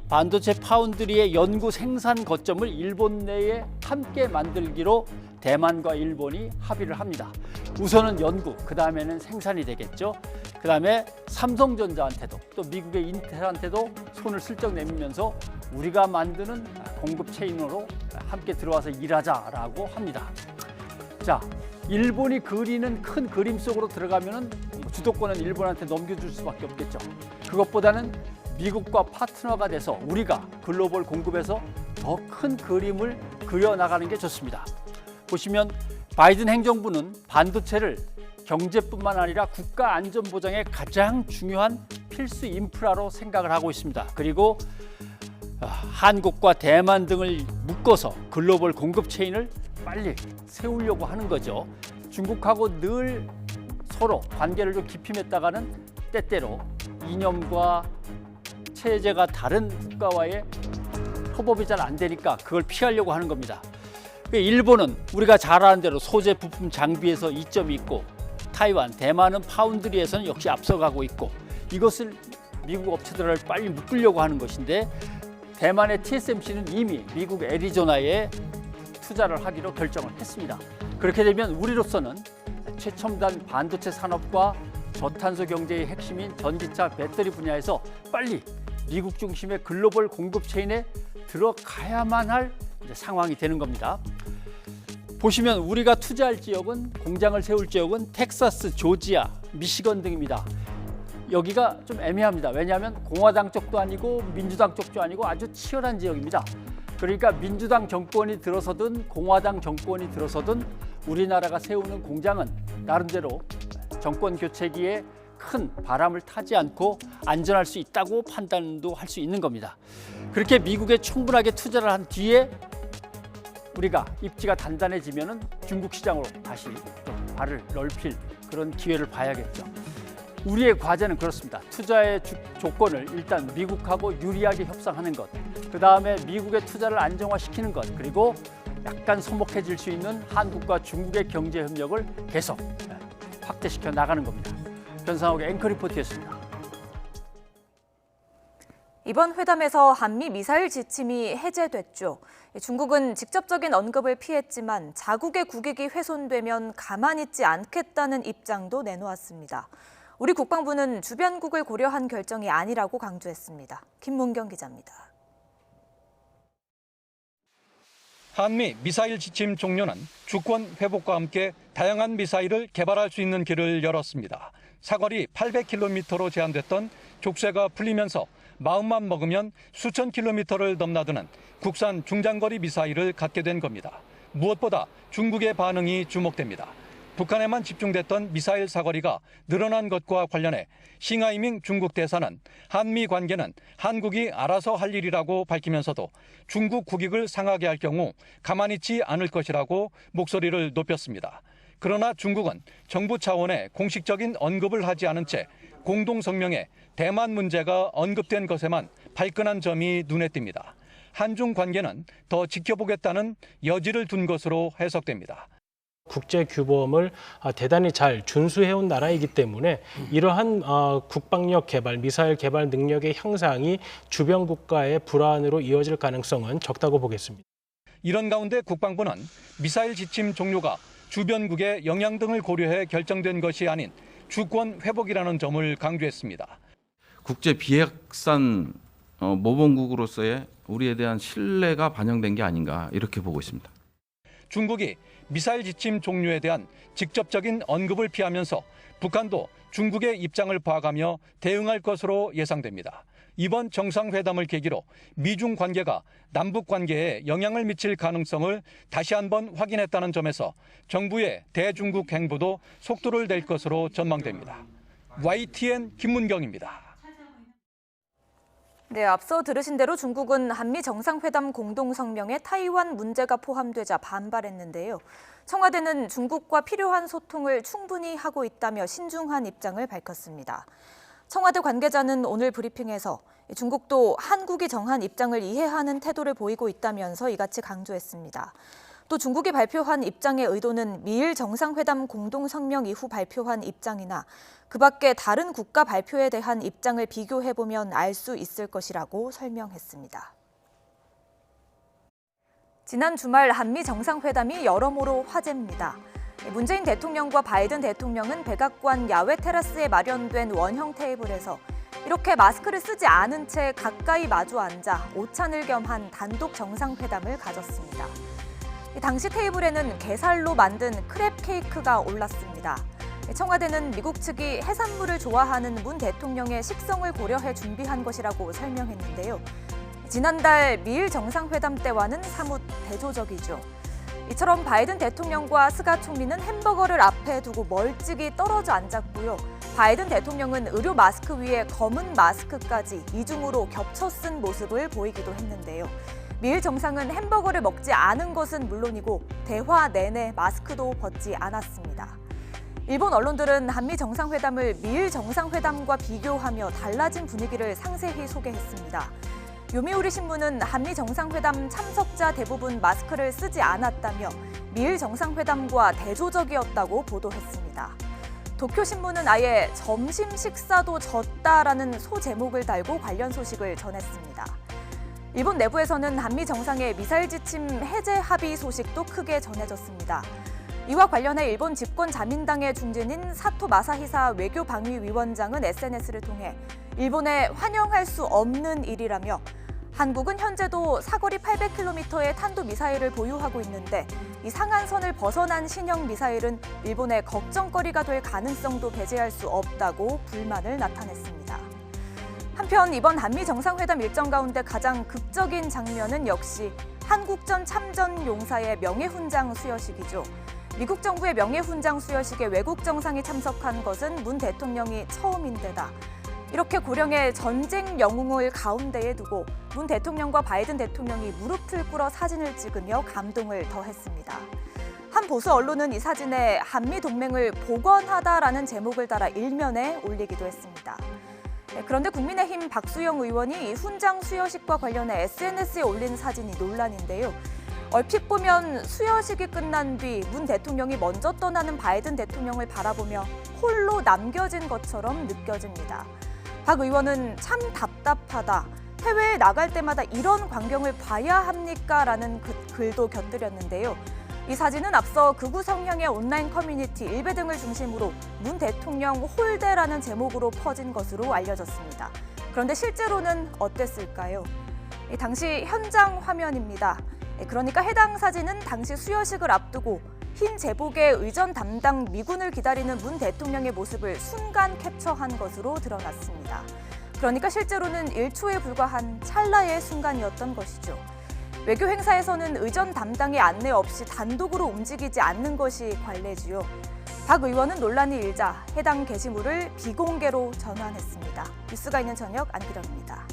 반도체 파운드리의 연구 생산 거점을 일본 내에 함께 만들기로 대만과 일본이 합의를 합니다. 우선은 연구, 그 다음에는 생산이 되겠죠. 그 다음에 삼성전자한테도 또 미국의 인텔한테도 손을 슬쩍 내밀면서 우리가 만드는 공급 체인으로 함께 들어와서 일하자라고 합니다. 자, 일본이 그리는 큰 그림 속으로 들어가면은 주도권은 일본한테 넘겨줄 수밖에 없겠죠. 그것보다는 미국과 파트너가 돼서 우리가 글로벌 공급에서 더 큰 그림을 그려나가는 게 좋습니다. 보시면 바이든 행정부는 반도체를 경제뿐만 아니라 국가 안전 보장의 가장 중요한 필수 인프라로 생각을 하고 있습니다. 그리고 한국과 대만 등을 묶어서 글로벌 공급 체인을 빨리 세우려고 하는 거죠. 중국하고 늘 서로 관계를 좀 깊이 맺다가는 때때로 이념과 체제가 다른 국가와의 협업이 잘 안 되니까 그걸 피하려고 하는 겁니다. 일본은 우리가 잘 아는 대로 소재, 부품, 장비에서 이점이 있고 타이완, 대만은 파운드리에서는 역시 앞서가고 있고 이것을 미국 업체들을 빨리 묶으려고 하는 것인데 대만의 TSMC는 이미 미국 애리조나에 투자를 하기로 결정을 했습니다. 그렇게 되면 우리로서는 최첨단 반도체 산업과 저탄소 경제의 핵심인 전기차 배터리 분야에서 빨리 미국 중심의 글로벌 공급 체인에 들어가야만 할 상황이 되는 겁니다. 보시면 우리가 투자할 지역은 공장을 세울 지역은 텍사스, 조지아, 미시건 등입니다. 여기가 좀 애매합니다. 왜냐하면 공화당 쪽도 아니고 민주당 쪽도 아니고 아주 치열한 지역입니다. 그러니까 민주당 정권이 들어서든 공화당 정권이 들어서든 우리나라가 세우는 공장은 나름대로 정권 교체기에 큰 바람을 타지 않고 안전할 수 있다고 판단도 할 수 있는 겁니다. 그렇게 미국에 충분하게 투자를 한 뒤에 우리가 입지가 단단해지면은 중국 시장으로 다시 좀 발을 넓힐 그런 기회를 봐야겠죠. 우리의 과제는 그렇습니다. 투자의 조건을 일단 미국하고 유리하게 협상하는 것, 그 다음에 미국의 투자를 안정화시키는 것, 그리고 약간 서먹해질 수 있는 한국과 중국의 경제 협력을 계속 확대시켜 나가는 겁니다. 변상욱의 앵커 리포트였습니다. 이번 회담에서 한미 미사일 지침이 해제됐죠. 중국은 직접적인 언급을 피했지만 자국의 국익이 훼손되면 가만히 있지 않겠다는 입장도 내놓았습니다. 우리 국방부는 주변국을 고려한 결정이 아니라고 강조했습니다. 김문경 기자입니다. 한미 미사일 지침 종료는 주권 회복과 함께 다양한 미사일을 개발할 수 있는 길을 열었습니다. 사거리 800km로 제한됐던 족쇄가 풀리면서 마음만 먹으면 수천 킬로미터를 넘나드는 국산 중장거리 미사일을 갖게 된 겁니다. 무엇보다 중국의 반응이 주목됩니다. 북한에만 집중됐던 미사일 사거리가 늘어난 것과 관련해 싱하이밍 중국 대사는 한미 관계는 한국이 알아서 할 일이라고 밝히면서도 중국 국익을 상하게 할 경우 가만히 있지 않을 것이라고 목소리를 높였습니다. 그러나 중국은 정부 차원의 공식적인 언급을 하지 않은 채 공동성명에 대만 문제가 언급된 것에만 발끈한 점이 눈에 띕니다. 한중 관계는 더 지켜보겠다는 여지를 둔 것으로 해석됩니다. 국제 규범을 대단히 잘 준수해온 나라이기 때문에 이러한 국방력 개발, 미사일 개발 능력의 향상이 주변 국가의 불안으로 이어질 가능성은 적다고 보겠습니다. 이런 가운데 국방부는 미사일 지침 종료가 주변국의 영향 등을 고려해 결정된 것이 아닌 주권 회복이라는 점을 강조했습니다. 국제 비핵산 모범국으로서의 우리에 대한 신뢰가 반영된 게 아닌가 이렇게 보고 있습니다. 중국이 미사일 지침 종료에 대한 직접적인 언급을 피하면서 북한도 중국의 입장을 봐가며 대응할 것으로 예상됩니다. 이번 정상회담을 계기로 미중 관계가 남북 관계에 영향을 미칠 가능성을 다시 한번 확인했다는 점에서 정부의 대중국 행보도 속도를 낼 것으로 전망됩니다. YTN 김문경입니다. 네, 앞서 들으신 대로 중국은 한미 정상회담 공동성명에 타이완 문제가 포함되자 반발했는데요. 청와대는 중국과 필요한 소통을 충분히 하고 있다며 신중한 입장을 밝혔습니다. 청와대 관계자는 오늘 브리핑에서 중국도 한국이 정한 입장을 이해하는 태도를 보이고 있다면서 이같이 강조했습니다. 또 중국이 발표한 입장의 의도는 미일 정상회담 공동성명 이후 발표한 입장이나 그 밖에 다른 국가 발표에 대한 입장을 비교해보면 알 수 있을 것이라고 설명했습니다. 지난 주말 한미 정상회담이 여러모로 화제입니다. 문재인 대통령과 바이든 대통령은 백악관 야외 테라스에 마련된 원형 테이블에서 이렇게 마스크를 쓰지 않은 채 가까이 마주 앉아 오찬을 겸한 단독 정상회담을 가졌습니다. 당시 테이블에는 게살로 만든 크랩 케이크가 올랐습니다. 청와대는 미국 측이 해산물을 좋아하는 문 대통령의 식성을 고려해 준비한 것이라고 설명했는데요. 지난달 미일 정상회담 때와는 사뭇 대조적이죠. 이처럼 바이든 대통령과 스가 총리는 햄버거를 앞에 두고 멀찍이 떨어져 앉았고요. 바이든 대통령은 의료 마스크 위에 검은 마스크까지 이중으로 겹쳐 쓴 모습을 보이기도 했는데요. 미일 정상은 햄버거를 먹지 않은 것은 물론이고 대화 내내 마스크도 벗지 않았습니다. 일본 언론들은 한미 정상회담을 미일 정상회담과 비교하며 달라진 분위기를 상세히 소개했습니다. 요미우리 신문은 한미 정상회담 참석자 대부분 마스크를 쓰지 않았다며 미일 정상회담과 대조적이었다고 보도했습니다. 도쿄신문은 아예 점심 식사도 졌다라는 소제목을 달고 관련 소식을 전했습니다. 일본 내부에서는 한미 정상의 미사일 지침 해제 합의 소식도 크게 전해졌습니다. 이와 관련해 일본 집권 자민당의 중진인 사토 마사히사 외교방위위원장은 SNS를 통해 일본에 환영할 수 없는 일이라며 한국은 현재도 사거리 800km의 탄도미사일을 보유하고 있는데 이 상한선을 벗어난 신형 미사일은 일본의 걱정거리가 될 가능성도 배제할 수 없다고 불만을 나타냈습니다. 한편 이번 한미 정상회담 일정 가운데 가장 극적인 장면은 역시 한국전 참전 용사의 명예훈장 수여식이죠. 미국 정부의 명예훈장 수여식에 외국 정상이 참석한 것은 문 대통령이 처음인데다 이렇게 고령의 전쟁 영웅을 가운데에 두고 문 대통령과 바이든 대통령이 무릎을 꿇어 사진을 찍으며 감동을 더했습니다. 한 보수 언론은 이 사진에 한미 동맹을 복원하다라는 제목을 달아 일면에 올리기도 했습니다. 그런데 국민의힘 박수영 의원이 이 훈장 수여식과 관련해 SNS에 올린 사진이 논란인데요. 얼핏 보면 수여식이 끝난 뒤 문 대통령이 먼저 떠나는 바이든 대통령을 바라보며 홀로 남겨진 것처럼 느껴집니다. 박 의원은 참 답답하다. 해외에 나갈 때마다 이런 광경을 봐야 합니까? 라는 글도 곁들였는데요. 이 사진은 앞서 극우 성향의 온라인 커뮤니티 일베 등을 중심으로 문 대통령 홀대라는 제목으로 퍼진 것으로 알려졌습니다. 그런데 실제로는 어땠을까요? 당시 현장 화면입니다. 그러니까 해당 사진은 당시 수여식을 앞두고 흰 제복의 의전 담당 미군을 기다리는 문 대통령의 모습을 순간 캡처한 것으로 드러났습니다. 그러니까 실제로는 1초에 불과한 찰나의 순간이었던 것이죠. 외교 행사에서는 의전 담당의 안내 없이 단독으로 움직이지 않는 것이 관례지요. 박 의원은 논란이 일자 해당 게시물을 비공개로 전환했습니다. 뉴스가 있는 저녁 안기령입니다.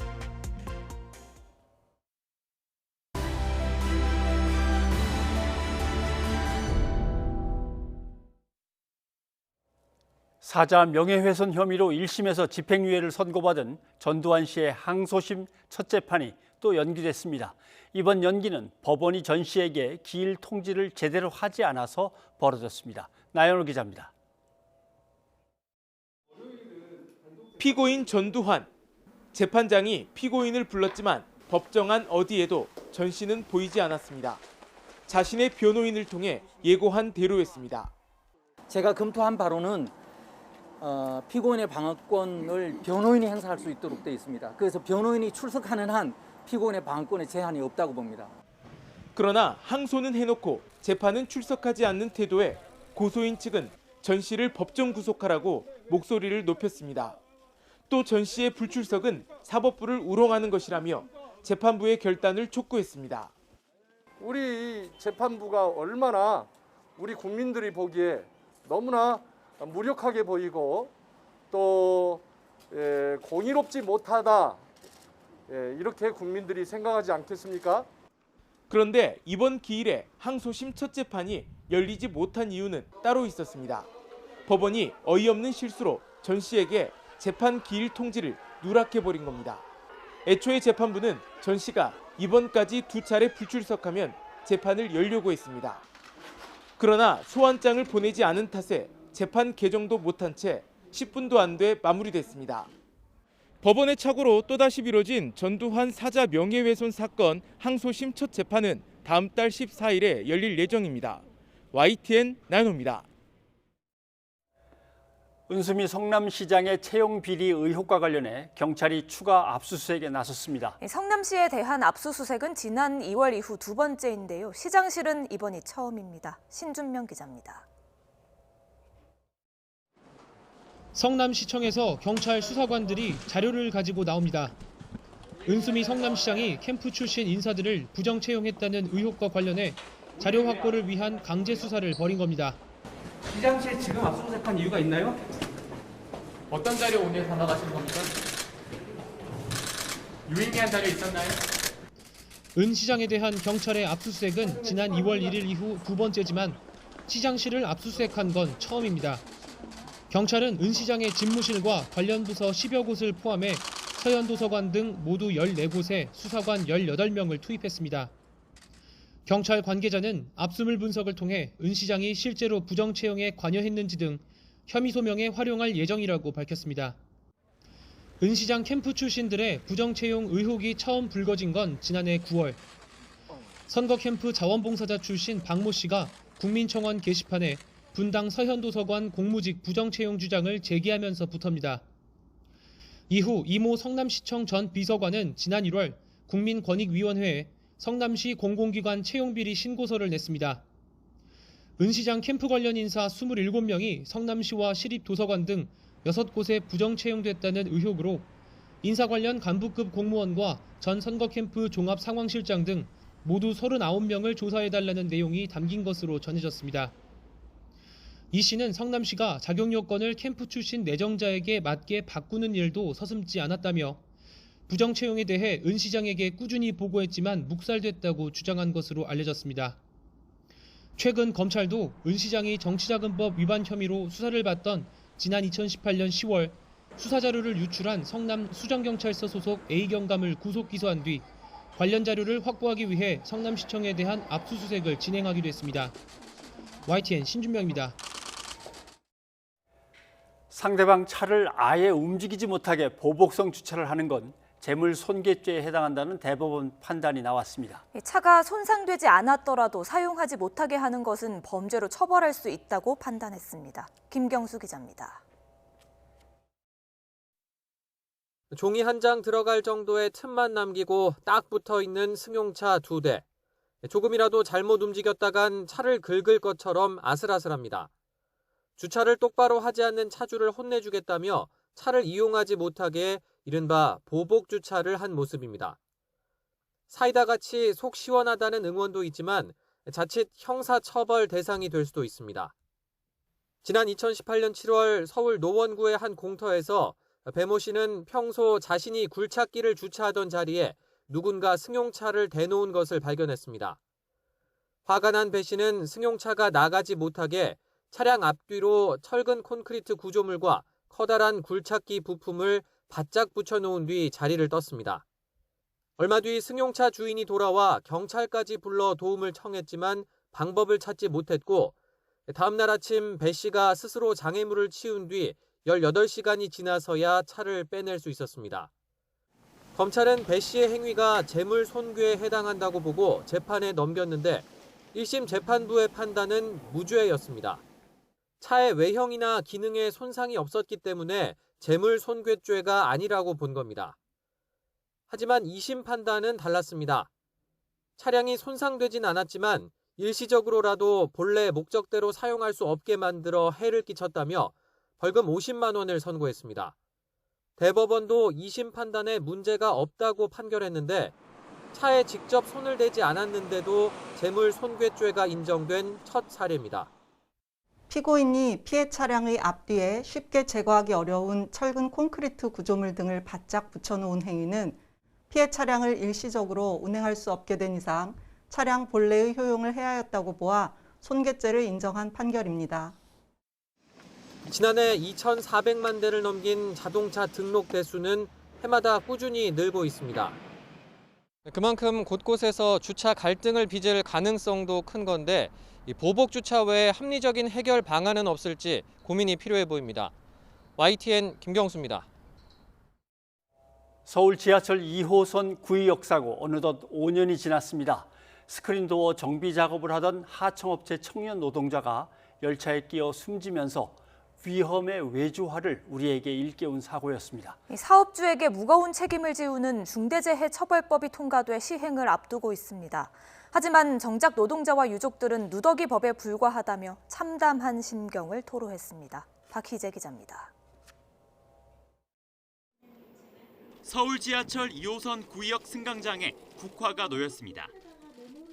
사자 명예훼손 혐의로 1심에서 집행유예를 선고받은 전두환 씨의 항소심 첫 재판이 또 연기됐습니다. 이번 연기는 법원이 전 씨에게 기일 통지를 제대로 하지 않아서 벌어졌습니다. 나연호 기자입니다. 피고인 전두환. 재판장이 피고인을 불렀지만 법정안 어디에도 전 씨는 보이지 않았습니다. 자신의 변호인을 통해 예고한 대로였습니다. 제가 검토한 바로는 피고인의 방어권을 변호인이 행사할 수 있도록 되어 있습니다. 그래서 변호인이 출석하는 한 피고인의 방어권에 제한이 없다고 봅니다. 그러나 항소는 해놓고 재판은 출석하지 않는 태도에 고소인 측은 전 씨를 법정 구속하라고 목소리를 높였습니다. 또 전 씨의 불출석은 사법부를 우롱하는 것이라며 재판부의 결단을 촉구했습니다. 우리 재판부가 얼마나 우리 국민들이 보기에 너무나 무력하게 보이고 또 공의롭지 못하다 이렇게 국민들이 생각하지 않겠습니까? 그런데 이번 기일에 항소심 첫 재판이 열리지 못한 이유는 따로 있었습니다. 법원이 어이없는 실수로 전 씨에게 재판 기일 통지를 누락해버린 겁니다. 애초에 재판부는 전 씨가 이번까지 2차례 불출석하면 재판을 열려고 했습니다. 그러나 소환장을 보내지 않은 탓에 재판 개정도 못한 채 10분도 안 돼 마무리됐습니다. 법원의 착오로 또다시 미뤄진 전두환 사자 명예훼손 사건 항소심 첫 재판은 다음 달 14일에 열릴 예정입니다. YTN 나연호입니다. 은수미 성남시장의 채용 비리 의혹과 관련해 경찰이 추가 압수수색에 나섰습니다. 성남시에 대한 압수수색은 지난 2월 이후 두 번째인데요. 시장실은 이번이 처음입니다. 신준명 기자입니다. 성남시청에서 경찰 수사관들이 자료를 가지고 나옵니다. 은수미 성남시장이 캠프 출신 인사들을 부정 채용했다는 의혹과 관련해 자료 확보를 위한 강제 수사를 벌인 겁니다. 시장실에 지금 압수수색한 이유가 있나요? 어떤 자료 오늘 담아가신 겁니까? 유의미한 자료 있었나요? 은 시장에 대한 경찰의 압수수색은 지난 2월 1일 이후 두 번째지만 시장실을 압수수색한 건 처음입니다. 경찰은 은 시장의 집무실과 관련 부서 10여 곳을 포함해 서현도서관 등 모두 14곳에 수사관 18명을 투입했습니다. 경찰 관계자는 압수물 분석을 통해 은 시장이 실제로 부정 채용에 관여했는지 등 혐의 소명에 활용할 예정이라고 밝혔습니다. 은 시장 캠프 출신들의 부정 채용 의혹이 처음 불거진 건 지난해 9월. 선거 캠프 자원봉사자 출신 박모 씨가 국민청원 게시판에 분당 서현도서관 공무직 부정 채용 주장을 제기하면서부터입니다. 이후 이모 성남시청 전 비서관은 지난 1월 국민권익위원회에 성남시 공공기관 채용비리 신고서를 냈습니다. 은 시장 캠프 관련 인사 27명이 성남시와 시립도서관 등 6곳에 부정 채용됐다는 의혹으로 인사 관련 간부급 공무원과 전 선거 캠프 종합상황실장 등 모두 39명을 조사해달라는 내용이 담긴 것으로 전해졌습니다. 이 씨는 성남시가 자격 요건을 캠프 출신 내정자에게 맞게 바꾸는 일도 서슴지 않았다며 부정 채용에 대해 은 시장에게 꾸준히 보고했지만 묵살됐다고 주장한 것으로 알려졌습니다. 최근 검찰도 은 시장이 정치자금법 위반 혐의로 수사를 받던 지난 2018년 10월 수사자료를 유출한 성남 수정경찰서 소속 A경감을 구속 기소한 뒤 관련 자료를 확보하기 위해 성남시청에 대한 압수수색을 진행하기로 했습니다. YTN 신준명입니다. 상대방 차를 아예 움직이지 못하게 보복성 주차를 하는 건 재물 손괴죄에 해당한다는 대법원 판단이 나왔습니다. 차가 손상되지 않았더라도 사용하지 못하게 하는 것은 범죄로 처벌할 수 있다고 판단했습니다. 김경수 기자입니다. 종이 한 장 들어갈 정도의 틈만 남기고 딱 붙어 있는 승용차 2대. 조금이라도 잘못 움직였다간 차를 긁을 것처럼 아슬아슬합니다. 주차를 똑바로 하지 않는 차주를 혼내주겠다며 차를 이용하지 못하게 이른바 보복 주차를 한 모습입니다. 사이다같이 속 시원하다는 응원도 있지만 자칫 형사처벌 대상이 될 수도 있습니다. 지난 2018년 7월 서울 노원구의 한 공터에서 배모 씨는 평소 자신이 굴착기를 주차하던 자리에 누군가 승용차를 대놓은 것을 발견했습니다. 화가 난 배 씨는 승용차가 나가지 못하게 차량 앞뒤로 철근 콘크리트 구조물과 커다란 굴착기 부품을 바짝 붙여놓은 뒤 자리를 떴습니다. 얼마 뒤 승용차 주인이 돌아와 경찰까지 불러 도움을 청했지만 방법을 찾지 못했고 다음 날 아침 배 씨가 스스로 장애물을 치운 뒤 18시간이 지나서야 차를 빼낼 수 있었습니다. 검찰은 배 씨의 행위가 재물 손괴에 해당한다고 보고 재판에 넘겼는데 1심 재판부의 판단은 무죄였습니다. 차의 외형이나 기능에 손상이 없었기 때문에 재물 손괴죄가 아니라고 본 겁니다. 하지만 2심 판단은 달랐습니다. 차량이 손상되진 않았지만 일시적으로라도 본래 목적대로 사용할 수 없게 만들어 해를 끼쳤다며 벌금 50만 원을 선고했습니다. 대법원도 2심 판단에 문제가 없다고 판결했는데 차에 직접 손을 대지 않았는데도 재물 손괴죄가 인정된 첫 사례입니다. 피고인이 피해 차량의 앞뒤에 쉽게 제거하기 어려운 철근 콘크리트 구조물 등을 바짝 붙여놓은 행위는 피해 차량을 일시적으로 운행할 수 없게 된 이상 차량 본래의 효용을 해하였다고 보아 손괴죄를 인정한 판결입니다. 지난해 2,400만 대를 넘긴 자동차 등록 대수는 해마다 꾸준히 늘고 있습니다. 그만큼 곳곳에서 주차 갈등을 빚을 가능성도 큰 건데 보복 주차 외에 합리적인 해결 방안은 없을지 고민이 필요해 보입니다. YTN 김경수입니다. 서울 지하철 2호선 구의역 사고 어느덧 5년이 지났습니다. 스크린도어 정비 작업을 하던 하청업체 청년 노동자가 열차에 끼어 숨지면서 위험의 외주화를 우리에게 일깨운 사고였습니다. 사업주에게 무거운 책임을 지우는 중대재해처벌법이 통과돼 시행을 앞두고 있습니다. 하지만 정작 노동자와 유족들은 누더기 법에 불과하다며 참담한 심경을 토로했습니다. 박희재 기자입니다. 서울 지하철 2호선 구의역 승강장에 국화가 놓였습니다.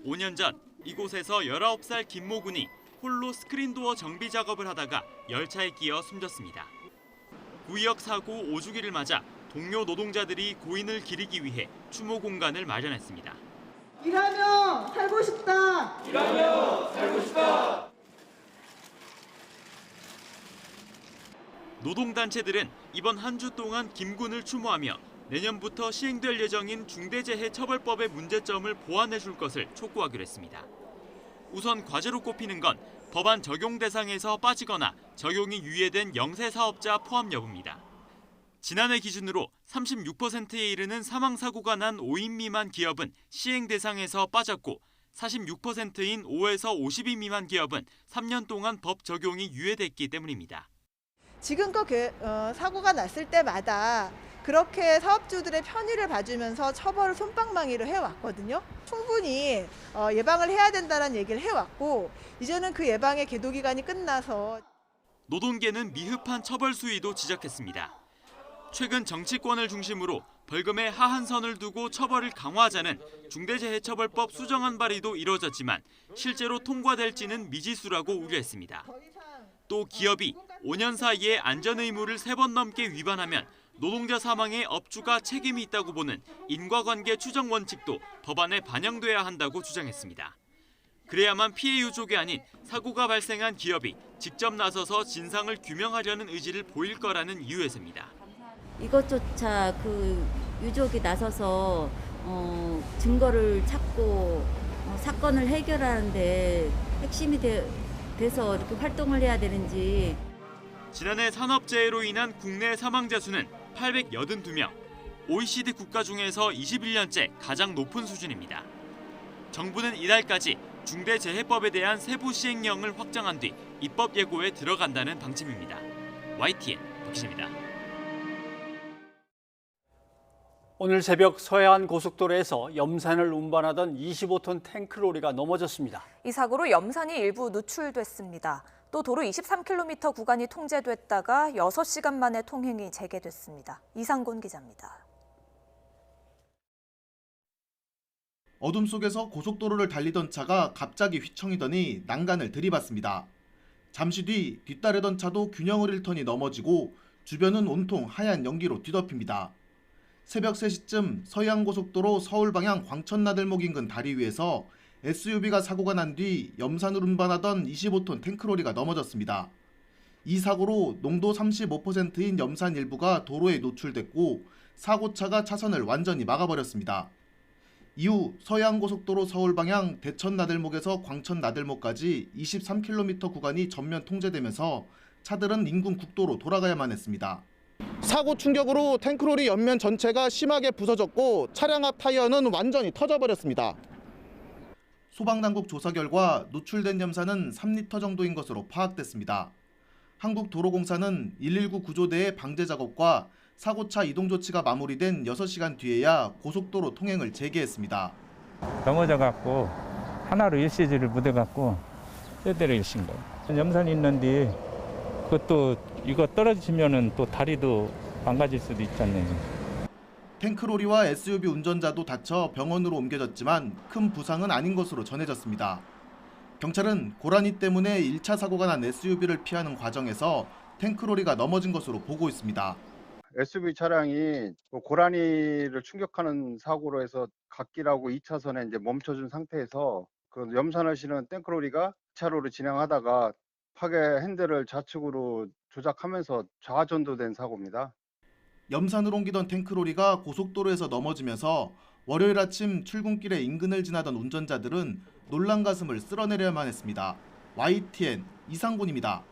5년 전 이곳에서 19살 김모 군이 홀로 스크린도어 정비 작업을 하다가 열차에 끼어 숨졌습니다. 구의역 사고 5주기를 맞아 동료 노동자들이 고인을 기리기 위해 추모 공간을 마련했습니다. 일하며 살고 싶다. 일하며 살고 싶다. 노동단체들은 이번 한 주 동안 김 군을 추모하며 내년부터 시행될 예정인 중대재해처벌법의 문제점을 보완해 줄 것을 촉구하기로 했습니다. 우선 과제로 꼽히는 건 법안 적용 대상에서 빠지거나 적용이 유예된 영세 사업자 포함 여부입니다. 지난해 기준으로 36%에 이르는 사망사고가 난 5인 미만 기업은 시행 대상에서 빠졌고 46%인 5에서 52 미만 기업은 3년 동안 법 적용이 유예됐기 때문입니다. 지금껏 사고가 났을 때마다 그렇게 사업주들의 편의를 봐주면서 처벌을 솜방망이로 해왔거든요. 충분히 예방을 해야 된다는 얘기를 해왔고 이제는 그 예방의 계도기간이 끝나서 노동계는 미흡한 처벌 수위도 지적했습니다. 최근 정치권을 중심으로 벌금의 하한선을 두고 처벌을 강화하자는 중대재해처벌법 수정안 발의도 이뤄졌지만 실제로 통과될지는 미지수라고 우려했습니다. 또 기업이 5년 사이에 안전의무를 3번 넘게 위반하면 노동자 사망에 업주가 책임이 있다고 보는 인과관계 추정 원칙도 법안에 반영돼야 한다고 주장했습니다. 그래야만 피해 유족이 아닌 사고가 발생한 기업이 직접 나서서 진상을 규명하려는 의지를 보일 거라는 이유에서입니다. 이것조차 유족이 나서서 증거를 찾고 사건을 해결하는데 핵심이 돼서 이렇게 활동을 해야 되는지. 지난해 산업재해로 인한 국내 사망자 수는 882명, OECD 국가 중에서 21년째 가장 높은 수준입니다. 정부는 이달까지 중대재해법에 대한 세부 시행령을 확정한 뒤 입법 예고에 들어간다는 방침입니다. YTN 박희재입니다. 오늘 새벽 서해안 고속도로에서 염산을 운반하던 25톤 탱크로리가 넘어졌습니다. 이 사고로 염산이 일부 누출됐습니다. 또 도로 23km 구간이 통제됐다가 6시간 만에 통행이 재개됐습니다. 이상곤 기자입니다. 어둠 속에서 고속도로를 달리던 차가 갑자기 휘청이더니 난간을 들이받습니다. 잠시 뒤 뒤따르던 차도 균형을 잃더니 넘어지고 주변은 온통 하얀 연기로 뒤덮입니다. 새벽 3시쯤 서해안고속도로 서울 방향 광천나들목 인근 다리 위에서 SUV가 사고가 난 뒤 염산을 운반하던 25톤 탱크로리가 넘어졌습니다. 이 사고로 농도 35%인 염산 일부가 도로에 노출됐고 사고차가 차선을 완전히 막아버렸습니다. 이후 서해안고속도로 서울 방향 대천나들목에서 광천나들목까지 23km 구간이 전면 통제되면서 차들은 인근 국도로 돌아가야만 했습니다. 사고 충격으로 탱크로리 옆면 전체가 심하게 부서졌고 차량 앞 타이어는 완전히 터져버렸습니다. 소방당국 조사 결과 노출된 염산은 3리터 정도인 것으로 파악됐습니다. 한국도로공사는 119 구조대의 방제 작업과 사고차 이동 조치가 마무리된 6시간 뒤에야 고속도로 통행을 재개했습니다. 넘어져 갖고 하나로 일시지를 묻어 갖고 뼈대를 일신 거예요. 염산이 있는데 그것도 이거 떨어지면은 또 다리도 망가질 수도 있잖아요. 탱크로리와 SUV 운전자도 다쳐 병원으로 옮겨졌지만 큰 부상은 아닌 것으로 전해졌습니다. 경찰은 고라니 때문에 1차 사고가 난 SUV를 피하는 과정에서 탱크로리가 넘어진 것으로 보고 있습니다. SUV 차량이 고라니를 충격하는 사고로 해서 갓길하고 2차선에 이제 멈춰준 상태에서 그 염산을 실은 탱크로리가 2차로를 진행하다가 파괴 핸들을 좌측으로 조작하면서 좌전도된 사고입니다. 염산을 옮기던 탱크로리가 고속도로에서 넘어지면서 월요일 아침 출근길에 인근을 지나던 운전자들은 놀란 가슴을 쓸어내려야만 했습니다. YTN 이상곤입니다.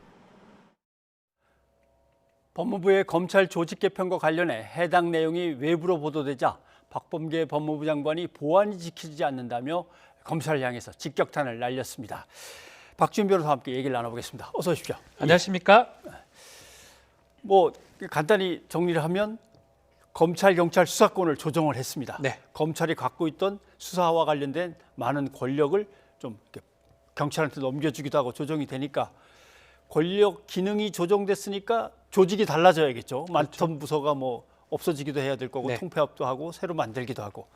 법무부의 검찰 조직 개편과 관련해 해당 내용이 외부로 보도되자 박범계 법무부 장관이 보안이 지키지 않는다며 검찰을 향해서 직격탄을 날렸습니다. 박준 변호사와 함께 얘기를 나눠보겠습니다. 어서 오십시오. 안녕하십니까? 뭐 간단히 정리를 하면 검찰, 경찰 수사권을 조정을 했습니다. 네. 검찰이 갖고 있던 수사와 관련된 많은 권력을 좀 경찰한테 넘겨주기도 하고 조정이 되니까 권력 기능이 조정됐으니까 조직이 달라져야겠죠. 많던 부서가 뭐 없어지기도 해야 될 거고 네. 통폐합도 하고 새로 만들기도 하고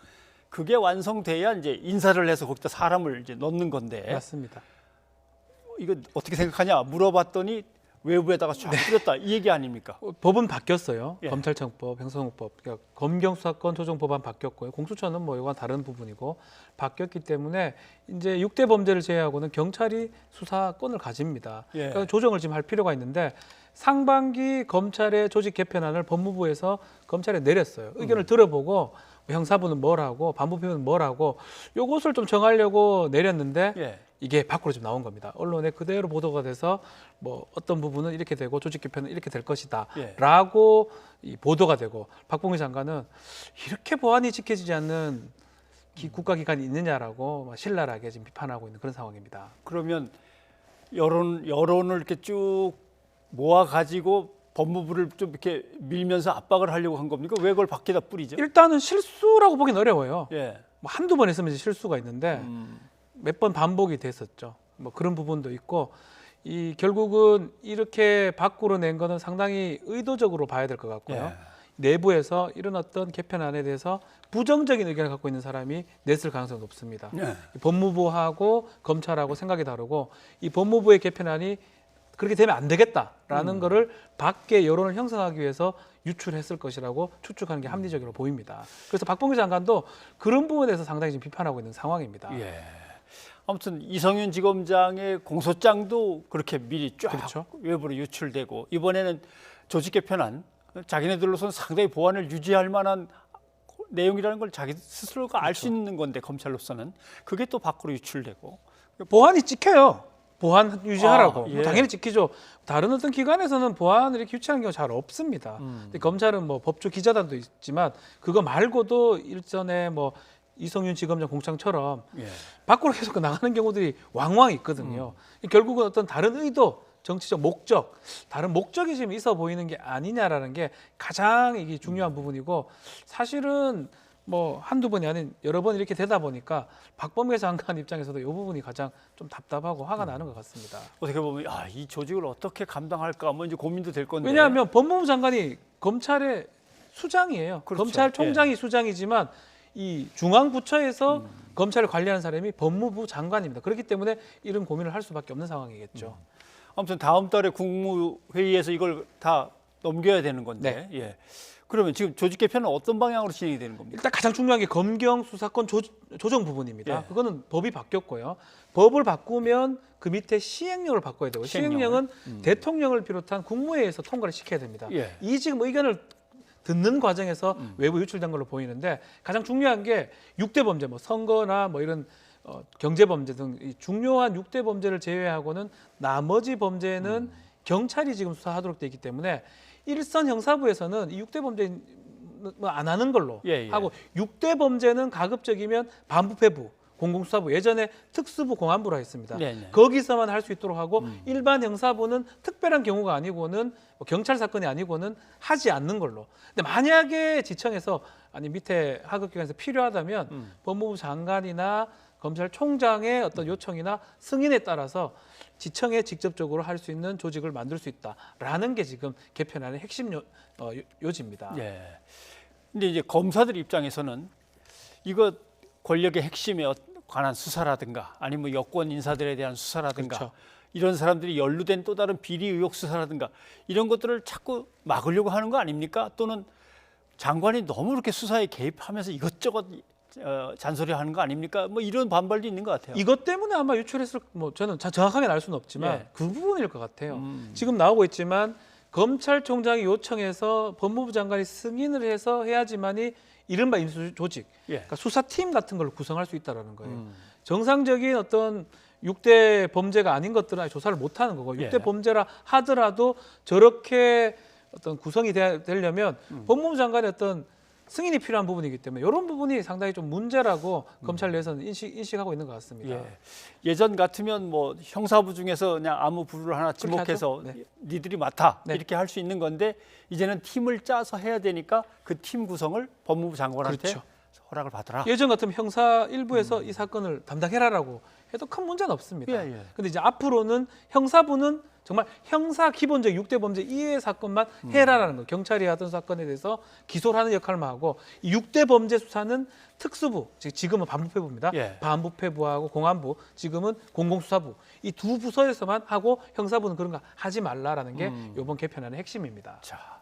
그게 완성돼야 이제 인사를 해서 거기다 사람을 이제 넣는 건데 맞습니다. 이거 어떻게 생각하냐 물어봤더니 외부에다가 쫙 뿌렸다 이 얘기 아닙니까? 법은 바뀌었어요. 예. 검찰청법, 행정법, 그러니까 검경수사권 조정 법안 바뀌었고요. 공수처는 뭐 이건 다른 부분이고 바뀌었기 때문에 이제 6대 범죄를 제외하고는 경찰이 수사권을 가집니다. 예. 그러니까 조정을 지금 할 필요가 있는데 상반기 검찰의 조직 개편안을 법무부에서 검찰에 내렸어요. 의견을 들어보고 형사부는 뭘 하고 반부패는 뭘 하고 요것을 좀 정하려고 내렸는데 예. 이게 밖으로 좀 나온 겁니다. 언론에 그대로 보도가 돼서 뭐 어떤 부분은 이렇게 되고 조직 개편은 이렇게 될 것이다 예. 라고 이 보도가 되고 박범계 장관은 이렇게 보안이 지켜지지 않는 국가기관이 있느냐라고 신랄하게 지금 비판하고 있는 그런 상황입니다. 그러면 여론을 이렇게 쭉 모아가지고 법무부를 좀 이렇게 밀면서 압박을 하려고 한 겁니까? 왜 그걸 밖에다 뿌리죠? 일단은 실수라고 보기는 어려워요. 예. 뭐 한두 번 했으면 실수가 있는데 몇 번 반복이 됐었죠. 뭐 그런 부분도 있고 이 결국은 이렇게 밖으로 낸 거는 상당히 의도적으로 봐야 될 것 같고요. 예. 내부에서 이런 어떤 개편안에 대해서 부정적인 의견을 갖고 있는 사람이 냈을 가능성이 높습니다. 예. 법무부하고 검찰하고 생각이 다르고 이 법무부의 개편안이 그렇게 되면 안 되겠다라는 거를 밖에 여론을 형성하기 위해서 유출했을 것이라고 추측하는 게 합리적으로 보입니다. 그래서 박범계 장관도 그런 부분에 대해서 상당히 지금 비판하고 있는 상황입니다. 예. 아무튼 이성윤 지검장의 공소장도 그렇게 미리 쫙 그렇죠. 외부로 유출되고 이번에는 조직 개편안 자기네들로서는 상당히 보안을 유지할 만한 내용이라는 걸 자기 스스로가 알 수 있는 건데 검찰로서는 그게 또 밖으로 유출되고 보안이 찍혀요. 보안 유지하라고. 예. 당연히 지키죠. 다른 어떤 기관에서는 보안을 이렇게 유치하는 경우가 잘 없습니다. 근데 검찰은 뭐 법조 기자단도 있지만 그거 말고도 일전에 뭐 이성윤 지검장 공장처럼 예. 밖으로 계속 나가는 경우들이 왕왕 있거든요. 결국은 어떤 다른 의도, 정치적 목적, 다른 목적이 지금 있어 보이는 게 아니냐라는 게 가장 이게 중요한 부분이고 사실은 뭐 한두 번이 아닌 여러 번 이렇게 되다 보니까 박범계 장관 입장에서도 이 부분이 가장 좀 답답하고 화가 나는 것 같습니다. 어떻게 보면 이 조직을 어떻게 감당할까 뭐 이제 고민도 될 건데 왜냐하면 법무부 장관이 검찰의 수장이에요. 그렇죠. 검찰총장이 예. 수장이지만 이 중앙부처에서 검찰을 관리하는 사람이 법무부 장관입니다. 그렇기 때문에 이런 고민을 할 수밖에 없는 상황이겠죠. 아무튼 다음 달에 국무회의에서 이걸 다 넘겨야 되는 건데 예. 그러면 지금 조직 개편은 어떤 방향으로 진행이 되는 겁니까? 일단 가장 중요한 게 검경 수사권 조정 부분입니다. 예. 그거는 법이 바뀌었고요. 법을 바꾸면 그 밑에 시행령을 바꿔야 되고 시행령은 대통령을 비롯한 국무회의에서 통과를 시켜야 됩니다. 예. 이 지금 의견을 듣는 과정에서 외부 유출된 걸로 보이는데 가장 중요한 게 6대 범죄, 뭐 선거나 뭐 이런 경제 범죄 등 이 중요한 6대 범죄를 제외하고는 나머지 범죄는 경찰이 지금 수사하도록 돼 있기 때문에 일선 형사부에서는 이 6대 범죄 뭐 안 하는 걸로 예. 하고 6대 범죄는 가급적이면 반부패부 공공수사부, 예전에 특수부 공안부라 했습니다. 네네. 거기서만 할 수 있도록 하고 일반 형사부는 특별한 경우가 아니고는 뭐 경찰 사건이 아니고는 하지 않는 걸로. 근데 만약에 지청에서 아니 밑에 하급기관에서 필요하다면 법무부 장관이나 검찰총장의 어떤 요청이나 승인에 따라서 지청에 직접적으로 할 수 있는 조직을 만들 수 있다라는 게 지금 개편안의 핵심 요지입니다. 예. 근데 이제 검사들 입장에서는 이거 권력의 핵심에 관한 수사라든가 아니면 여권 인사들에 대한 수사라든가 그렇죠. 이런 사람들이 연루된 또 다른 비리 의혹 수사라든가 이런 것들을 자꾸 막으려고 하는 거 아닙니까? 또는 장관이 너무 이렇게 수사에 개입하면서 이것저것 잔소리하는 거 아닙니까? 뭐 이런 반발도 있는 것 같아요. 이것 때문에 아마 유출했을 뭐 저는 정확하게 알 수는 없지만 예. 그 부분일 것 같아요. 지금 나오고 있지만 검찰총장이 요청해서 법무부 장관이 승인을 해서 해야지만이 이른바 임수조직, 예. 그러니까 수사팀 같은 걸 구성할 수 있다는 거예요. 정상적인 어떤 6대 범죄가 아닌 것들은 조사를 못 하는 거고 6대 예. 범죄라 하더라도 저렇게 어떤 구성이 되려면 법무부 장관의 어떤 승인이 필요한 부분이기 때문에 이런 부분이 상당히 좀 문제라고 검찰 내에서는 인식하고 있는 것 같습니다. 예전 같으면 뭐 형사부 중에서 그냥 아무 부를 하나 지목해서 니들이 맡아 이렇게 할 수 있는 건데 이제는 팀을 짜서 해야 되니까 그 팀 구성을 법무부 장관한테 그렇죠. 허락을 받으라. 예전 같으면 형사 일부에서 이 사건을 담당해라라고 해도 큰 문제는 없습니다. 근데 이제 앞으로는 형사부는 정말 형사 기본적 6대 범죄 이외의 사건만 해라라는 거. 경찰이 하던 사건에 대해서 기소를 하는 역할만 하고 이 6대 범죄 수사는 특수부, 지금은 반부패부입니다. 반부패부하고 공안부, 지금은 공공수사부. 이 두 부서에서만 하고 형사부는 그런 거 하지 말라라는 게 이번 개편안의 핵심입니다. 자,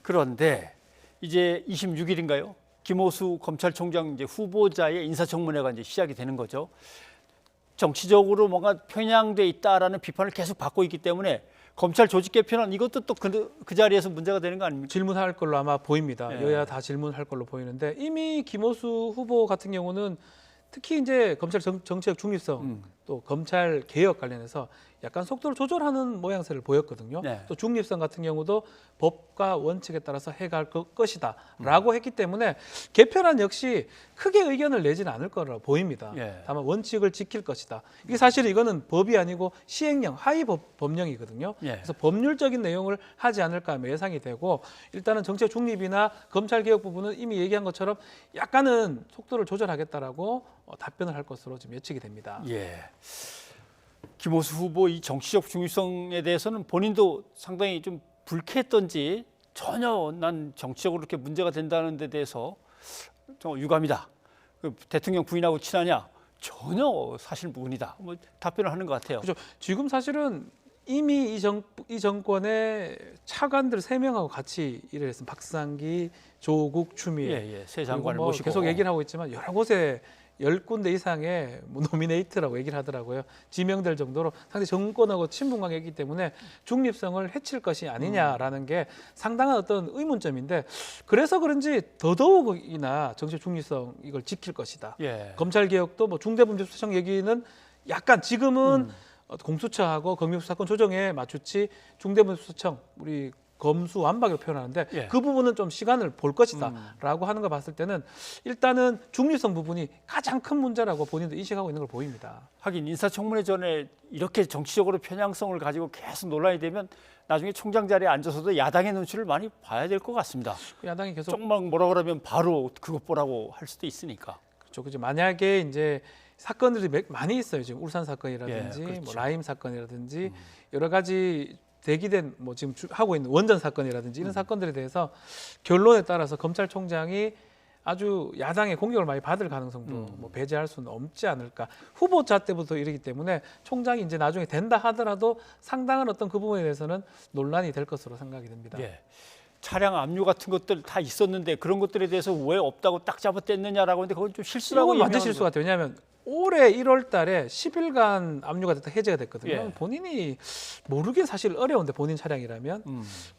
그런데 이제 26일인가요? 김호수 검찰총장 이제 후보자의 인사청문회가 이제 시작이 되는 거죠. 정치적으로 뭔가 편향돼 있다라는 비판을 계속 받고 있기 때문에 검찰 조직 개편은 이것도 또 그 자리에서 문제가 되는 거 아닙니까? 질문할 걸로 아마 보입니다. 예. 여야 다 질문할 걸로 보이는데 이미 김호수 후보 같은 경우는 특히 이제 검찰 정치적 중립성 또 검찰 개혁 관련해서 약간 속도를 조절하는 모양새를 보였거든요. 또 중립성 같은 경우도 법과 원칙에 따라서 해갈 것이다라고 했기 때문에 개편안 역시 크게 의견을 내지는 않을 거라고 보입니다. 다만 원칙을 지킬 것이다. 이게 사실 이거는 법이 아니고 시행령, 하위 법령이거든요. 그래서 법률적인 내용을 하지 않을까 하면 예상이 되고 일단은 정치적 중립이나 검찰 개혁 부분은 이미 얘기한 것처럼 약간은 속도를 조절하겠다라고 답변을 할 것으로 지금 예측이 됩니다. 김호수 후보 이 정치적 중립성에 대해서는 본인도 상당히 좀 불쾌했던지 전혀 난 정치적으로 그렇게 문제가 된다는 데 대해서 좀 유감이다. 대통령 부인하고 친하냐? 전혀 사실 무근이다. 뭐 답변을 하는 것 같아요. 그렇죠. 지금 사실은 이미 이 정권의 차관들 3명하고 같이 일을 했습니다. 박상기, 조국, 추미애. 새 장관을 뭐 모시고. 계속 얘기를 하고 있지만 여러 곳에 10군데 이상의 노미네이트라고 얘기를 하더라고요. 지명될 정도로 상당히 정권하고 친분 관계이기 때문에 중립성을 해칠 것이 아니냐라는 게 상당한 어떤 의문점인데 그래서 그런지 더더욱이나 정치적 중립성 이걸 지킬 것이다. 검찰 개혁도 뭐 중대범죄수사청 얘기는 약간 지금은 공수처하고 검경수사권 조정에 맞추지 중대범죄수사청 우리 검수완박으로 표현하는데 그 부분은 좀 시간을 볼 것이다 라고 하는 거 봤을 때는 일단은 중립성 부분이 가장 큰 문제라고 본인도 인식하고 있는 걸 보입니다. 하긴 인사청문회 전에 이렇게 정치적으로 편향성을 가지고 계속 논란이 되면 나중에 총장 자리에 앉아서도 야당의 눈치를 많이 봐야 될 것 같습니다. 야당이 계속 조금만 뭐라 그러면 바로 그것 보라고 할 수도 있으니까. 그렇죠. 만약에 이제 사건들이 많이 있어요. 지금 울산 사건이라든지 뭐 라임 사건이라든지 여러 가지 대기된 뭐 지금 하고 있는 원전 사건이라든지 이런 사건들에 대해서 결론에 따라서 검찰총장이 아주 야당의 공격을 많이 받을 가능성도 뭐 배제할 수는 없지 않을까. 후보자 때부터 이러기 때문에 총장이 이제 나중에 된다 하더라도 상당한 어떤 그 부분에 대해서는 논란이 될 것으로 생각이 됩니다. 차량 압류 같은 것들 다 있었는데 그런 것들에 대해서 왜 없다고 딱 잡아댔느냐라고 하는데 그건 좀 실수라고 이건 완전 실수 같아요. 왜냐하면 올해 1월 달에 10일간 압류가 됐다 해제가 됐거든요. 본인이 모르긴 사실 어려운데 본인 차량이라면.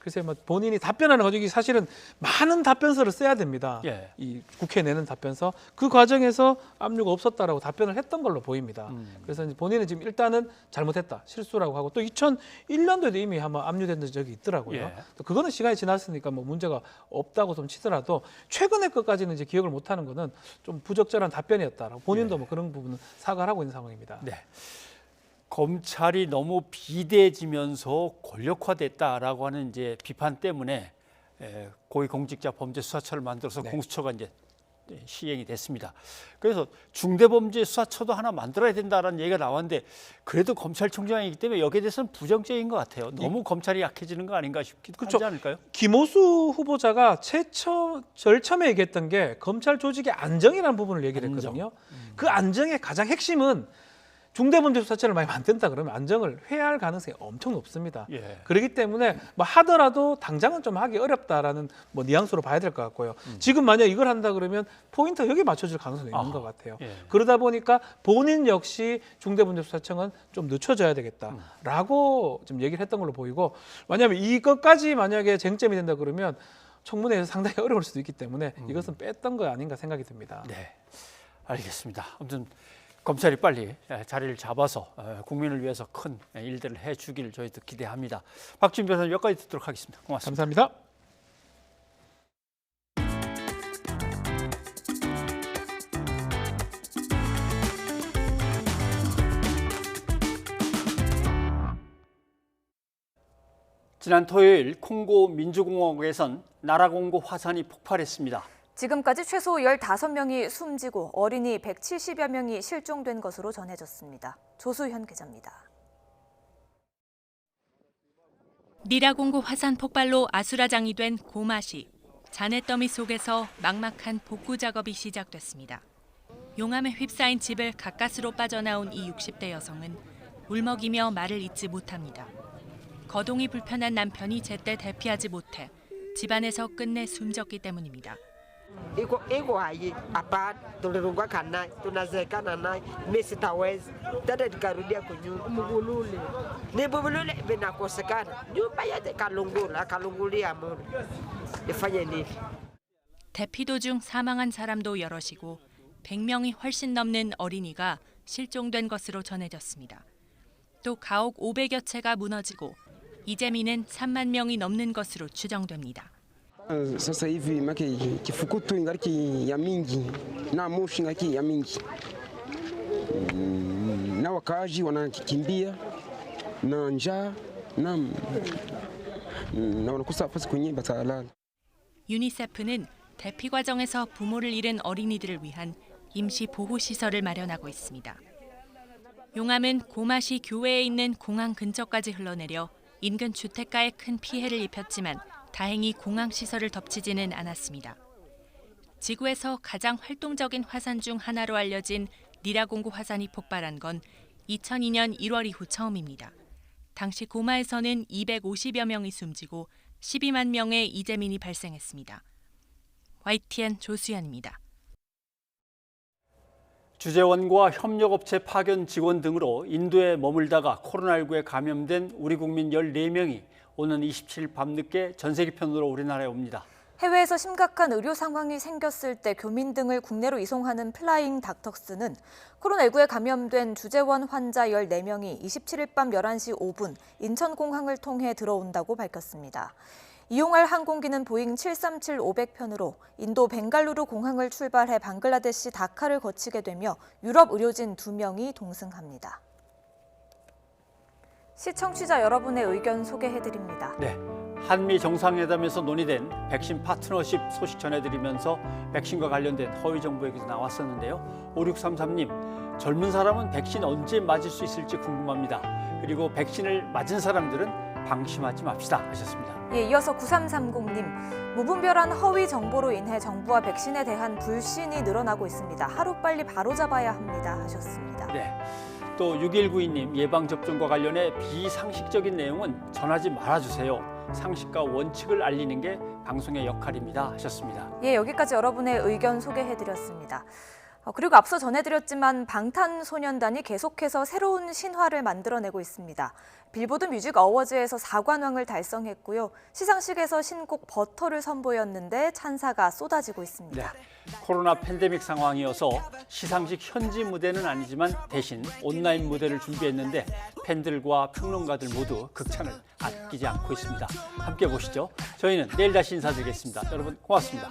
그래서 뭐 본인이 답변하는 과정이 사실은 많은 답변서를 써야 됩니다. 이 국회에 내는 답변서. 그 과정에서 압류가 없었다라고 답변을 했던 걸로 보입니다. 그래서 이제 본인은 지금 일단은 잘못했다. 실수라고 하고 또 2001년도에도 이미 한번 압류된 적이 있더라고요. 또 그거는 시간이 지났으니까 뭐 문제가 없다고 좀 치더라도 최근의 것까지는 이제 기억을 못하는 거는 좀 부적절한 답변이었다라고 본인도 뭐 그런 부분은 사과를 하고 있는 상황입니다. 네. 검찰이 너무 비대해지면서 권력화됐다라고 하는 이제 비판 때문에 고위공직자범죄수사처를 만들어서 공수처가 이제 시행이 됐습니다. 그래서 중대범죄수사처도 하나 만들어야 된다라는 얘기가 나왔는데 그래도 검찰총장이기 때문에 여기에 대해서는 부정적인 것 같아요. 너무 검찰이 약해지는 거 아닌가 싶기도 하지 않을까요? 김호수 후보자가 제일 처음에 얘기했던 게 검찰 조직의 안정이라는 부분을 얘기를 했거든요. 그 안정의 가장 핵심은 중대범죄수사처를 많이 만든다 그러면 안정을 회할 가능성이 엄청 높습니다. 그렇기 때문에 뭐 하더라도 당장은 좀 하기 어렵다라는 뭐 뉘앙스로 봐야 될 것 같고요. 지금 만약 이걸 한다 그러면 포인트가 여기에 맞춰질 가능성이 있는 것 같아요. 그러다 보니까 본인 역시 중대범죄수사청은 좀 늦춰져야 되겠다라고 좀 얘기를 했던 걸로 보이고, 왜냐하면 이것까지 만약에 쟁점이 된다 그러면 청문회에서 상당히 어려울 수도 있기 때문에 이것은 뺐던 거 아닌가 생각이 듭니다. 네, 알겠습니다. 아무튼 검찰이 빨리 자리를 잡아서 국민을 위해서 큰 일들을 해주길 저희도 기대합니다. 박준 변호사님 여기까지 듣도록 하겠습니다. 고맙습니다. 감사합니다. 지난 토요일 콩고 민주공화국에선 나라공고 화산이 폭발했습니다. 지금까지 최소 15명이 숨지고 어린이 170여 명이 실종된 것으로 전해졌습니다. 조수현 기자입니다. 니라공고 화산 폭발로 아수라장이 된 고마시. 잔해더미 속에서 막막한 복구 작업이 시작됐습니다. 용암에 휩싸인 집을 가까스로 빠져나온 이 60대 여성은 울먹이며 말을 잇지 못합니다. 거동이 불편한 남편이 제때 대피하지 못해 집안에서 끝내 숨졌기 때문입니다. iko hai hapa tulirungwa kana tunazekana naye mimi sitaweza dada nikarudia kunyumba nibulule vinakosekana nyumba yote kalungulia mono ifanye nini. 대피 도중 사망한 사람도 여럿이고 100명이 훨씬 넘는 어린이가 실종된 것으로 전해졌습니다. 또 가옥 500여 채가 무너지고 이재민은 3만 명이 넘는 것으로 추정됩니다. Sasa hivi make kifukutu ingariki ya mingi na moshi ingariki ya mingi na wakaaji wanakimbia na njaa na wanakosa nafasi kwenye batalala. 유니세프는 대피 과정에서 부모를 잃은 어린이들을 위한 임시 보호 시설을 마련하고 있습니다. 용암은 고마시 교외에 있는 공항 근처까지 흘러내려 인근 주택가에 큰 피해를 입혔지만 다행히 공항 시설을 덮치지는 않았습니다. 지구에서 가장 활동적인 화산 중 하나로 알려진 니라공고 화산이 폭발한 건 2002년 1월 이후 처음입니다. 당시 고마에서는 250여 명이 숨지고 12만 명의 이재민이 발생했습니다. YTN 조수연입니다. 주재원과 협력업체 파견 직원 등으로 인도에 머물다가 코로나19에 감염된 우리 국민 14명이 오는 27일 밤늦게 전세계편으로 우리나라에 옵니다. 해외에서 심각한 의료 상황이 생겼을 때 교민 등을 국내로 이송하는 플라잉 닥터스는 코로나19에 감염된 주재원 환자 14명이 27일 밤 11시 5분 인천공항을 통해 들어온다고 밝혔습니다. 이용할 항공기는 보잉 737-500편으로 인도 벵갈루루 공항을 출발해 방글라데시 다카를 거치게 되며 유럽 의료진 2명이 동승합니다. 시청취자 여러분의 의견 소개해드립니다. 네, 한미 정상회담에서 논의된 백신 파트너십 소식 전해드리면서 백신과 관련된 허위 정보 얘기도 나왔었는데요. 5633님, 젊은 사람은 백신 언제 맞을 수 있을지 궁금합니다. 그리고 백신을 맞은 사람들은 방심하지 맙시다 하셨습니다. 예, 이어서 9330님, 무분별한 허위 정보로 인해 정부와 백신에 대한 불신이 늘어나고 있습니다. 하루빨리 바로잡아야 합니다 하셨습니다. 네. 또 6192님, 예방접종과 관련해 비상식적인 내용은 전하지 말아주세요. 상식과 원칙을 알리는 게 방송의 역할입니다 하셨습니다. 예, 여기까지 여러분의 의견 소개해드렸습니다. 그리고 앞서 전해드렸지만 방탄소년단이 계속해서 새로운 신화를 만들어내고 있습니다. 빌보드 뮤직 어워즈에서 4관왕을 달성했고요. 시상식에서 신곡 버터를 선보였는데 찬사가 쏟아지고 있습니다. 네, 코로나 팬데믹 상황이어서 시상식 현지 무대는 아니지만 대신 온라인 무대를 준비했는데 팬들과 평론가들 모두 극찬을 아끼지 않고 있습니다. 함께 보시죠. 저희는 내일 다시 인사드리겠습니다. 여러분 고맙습니다.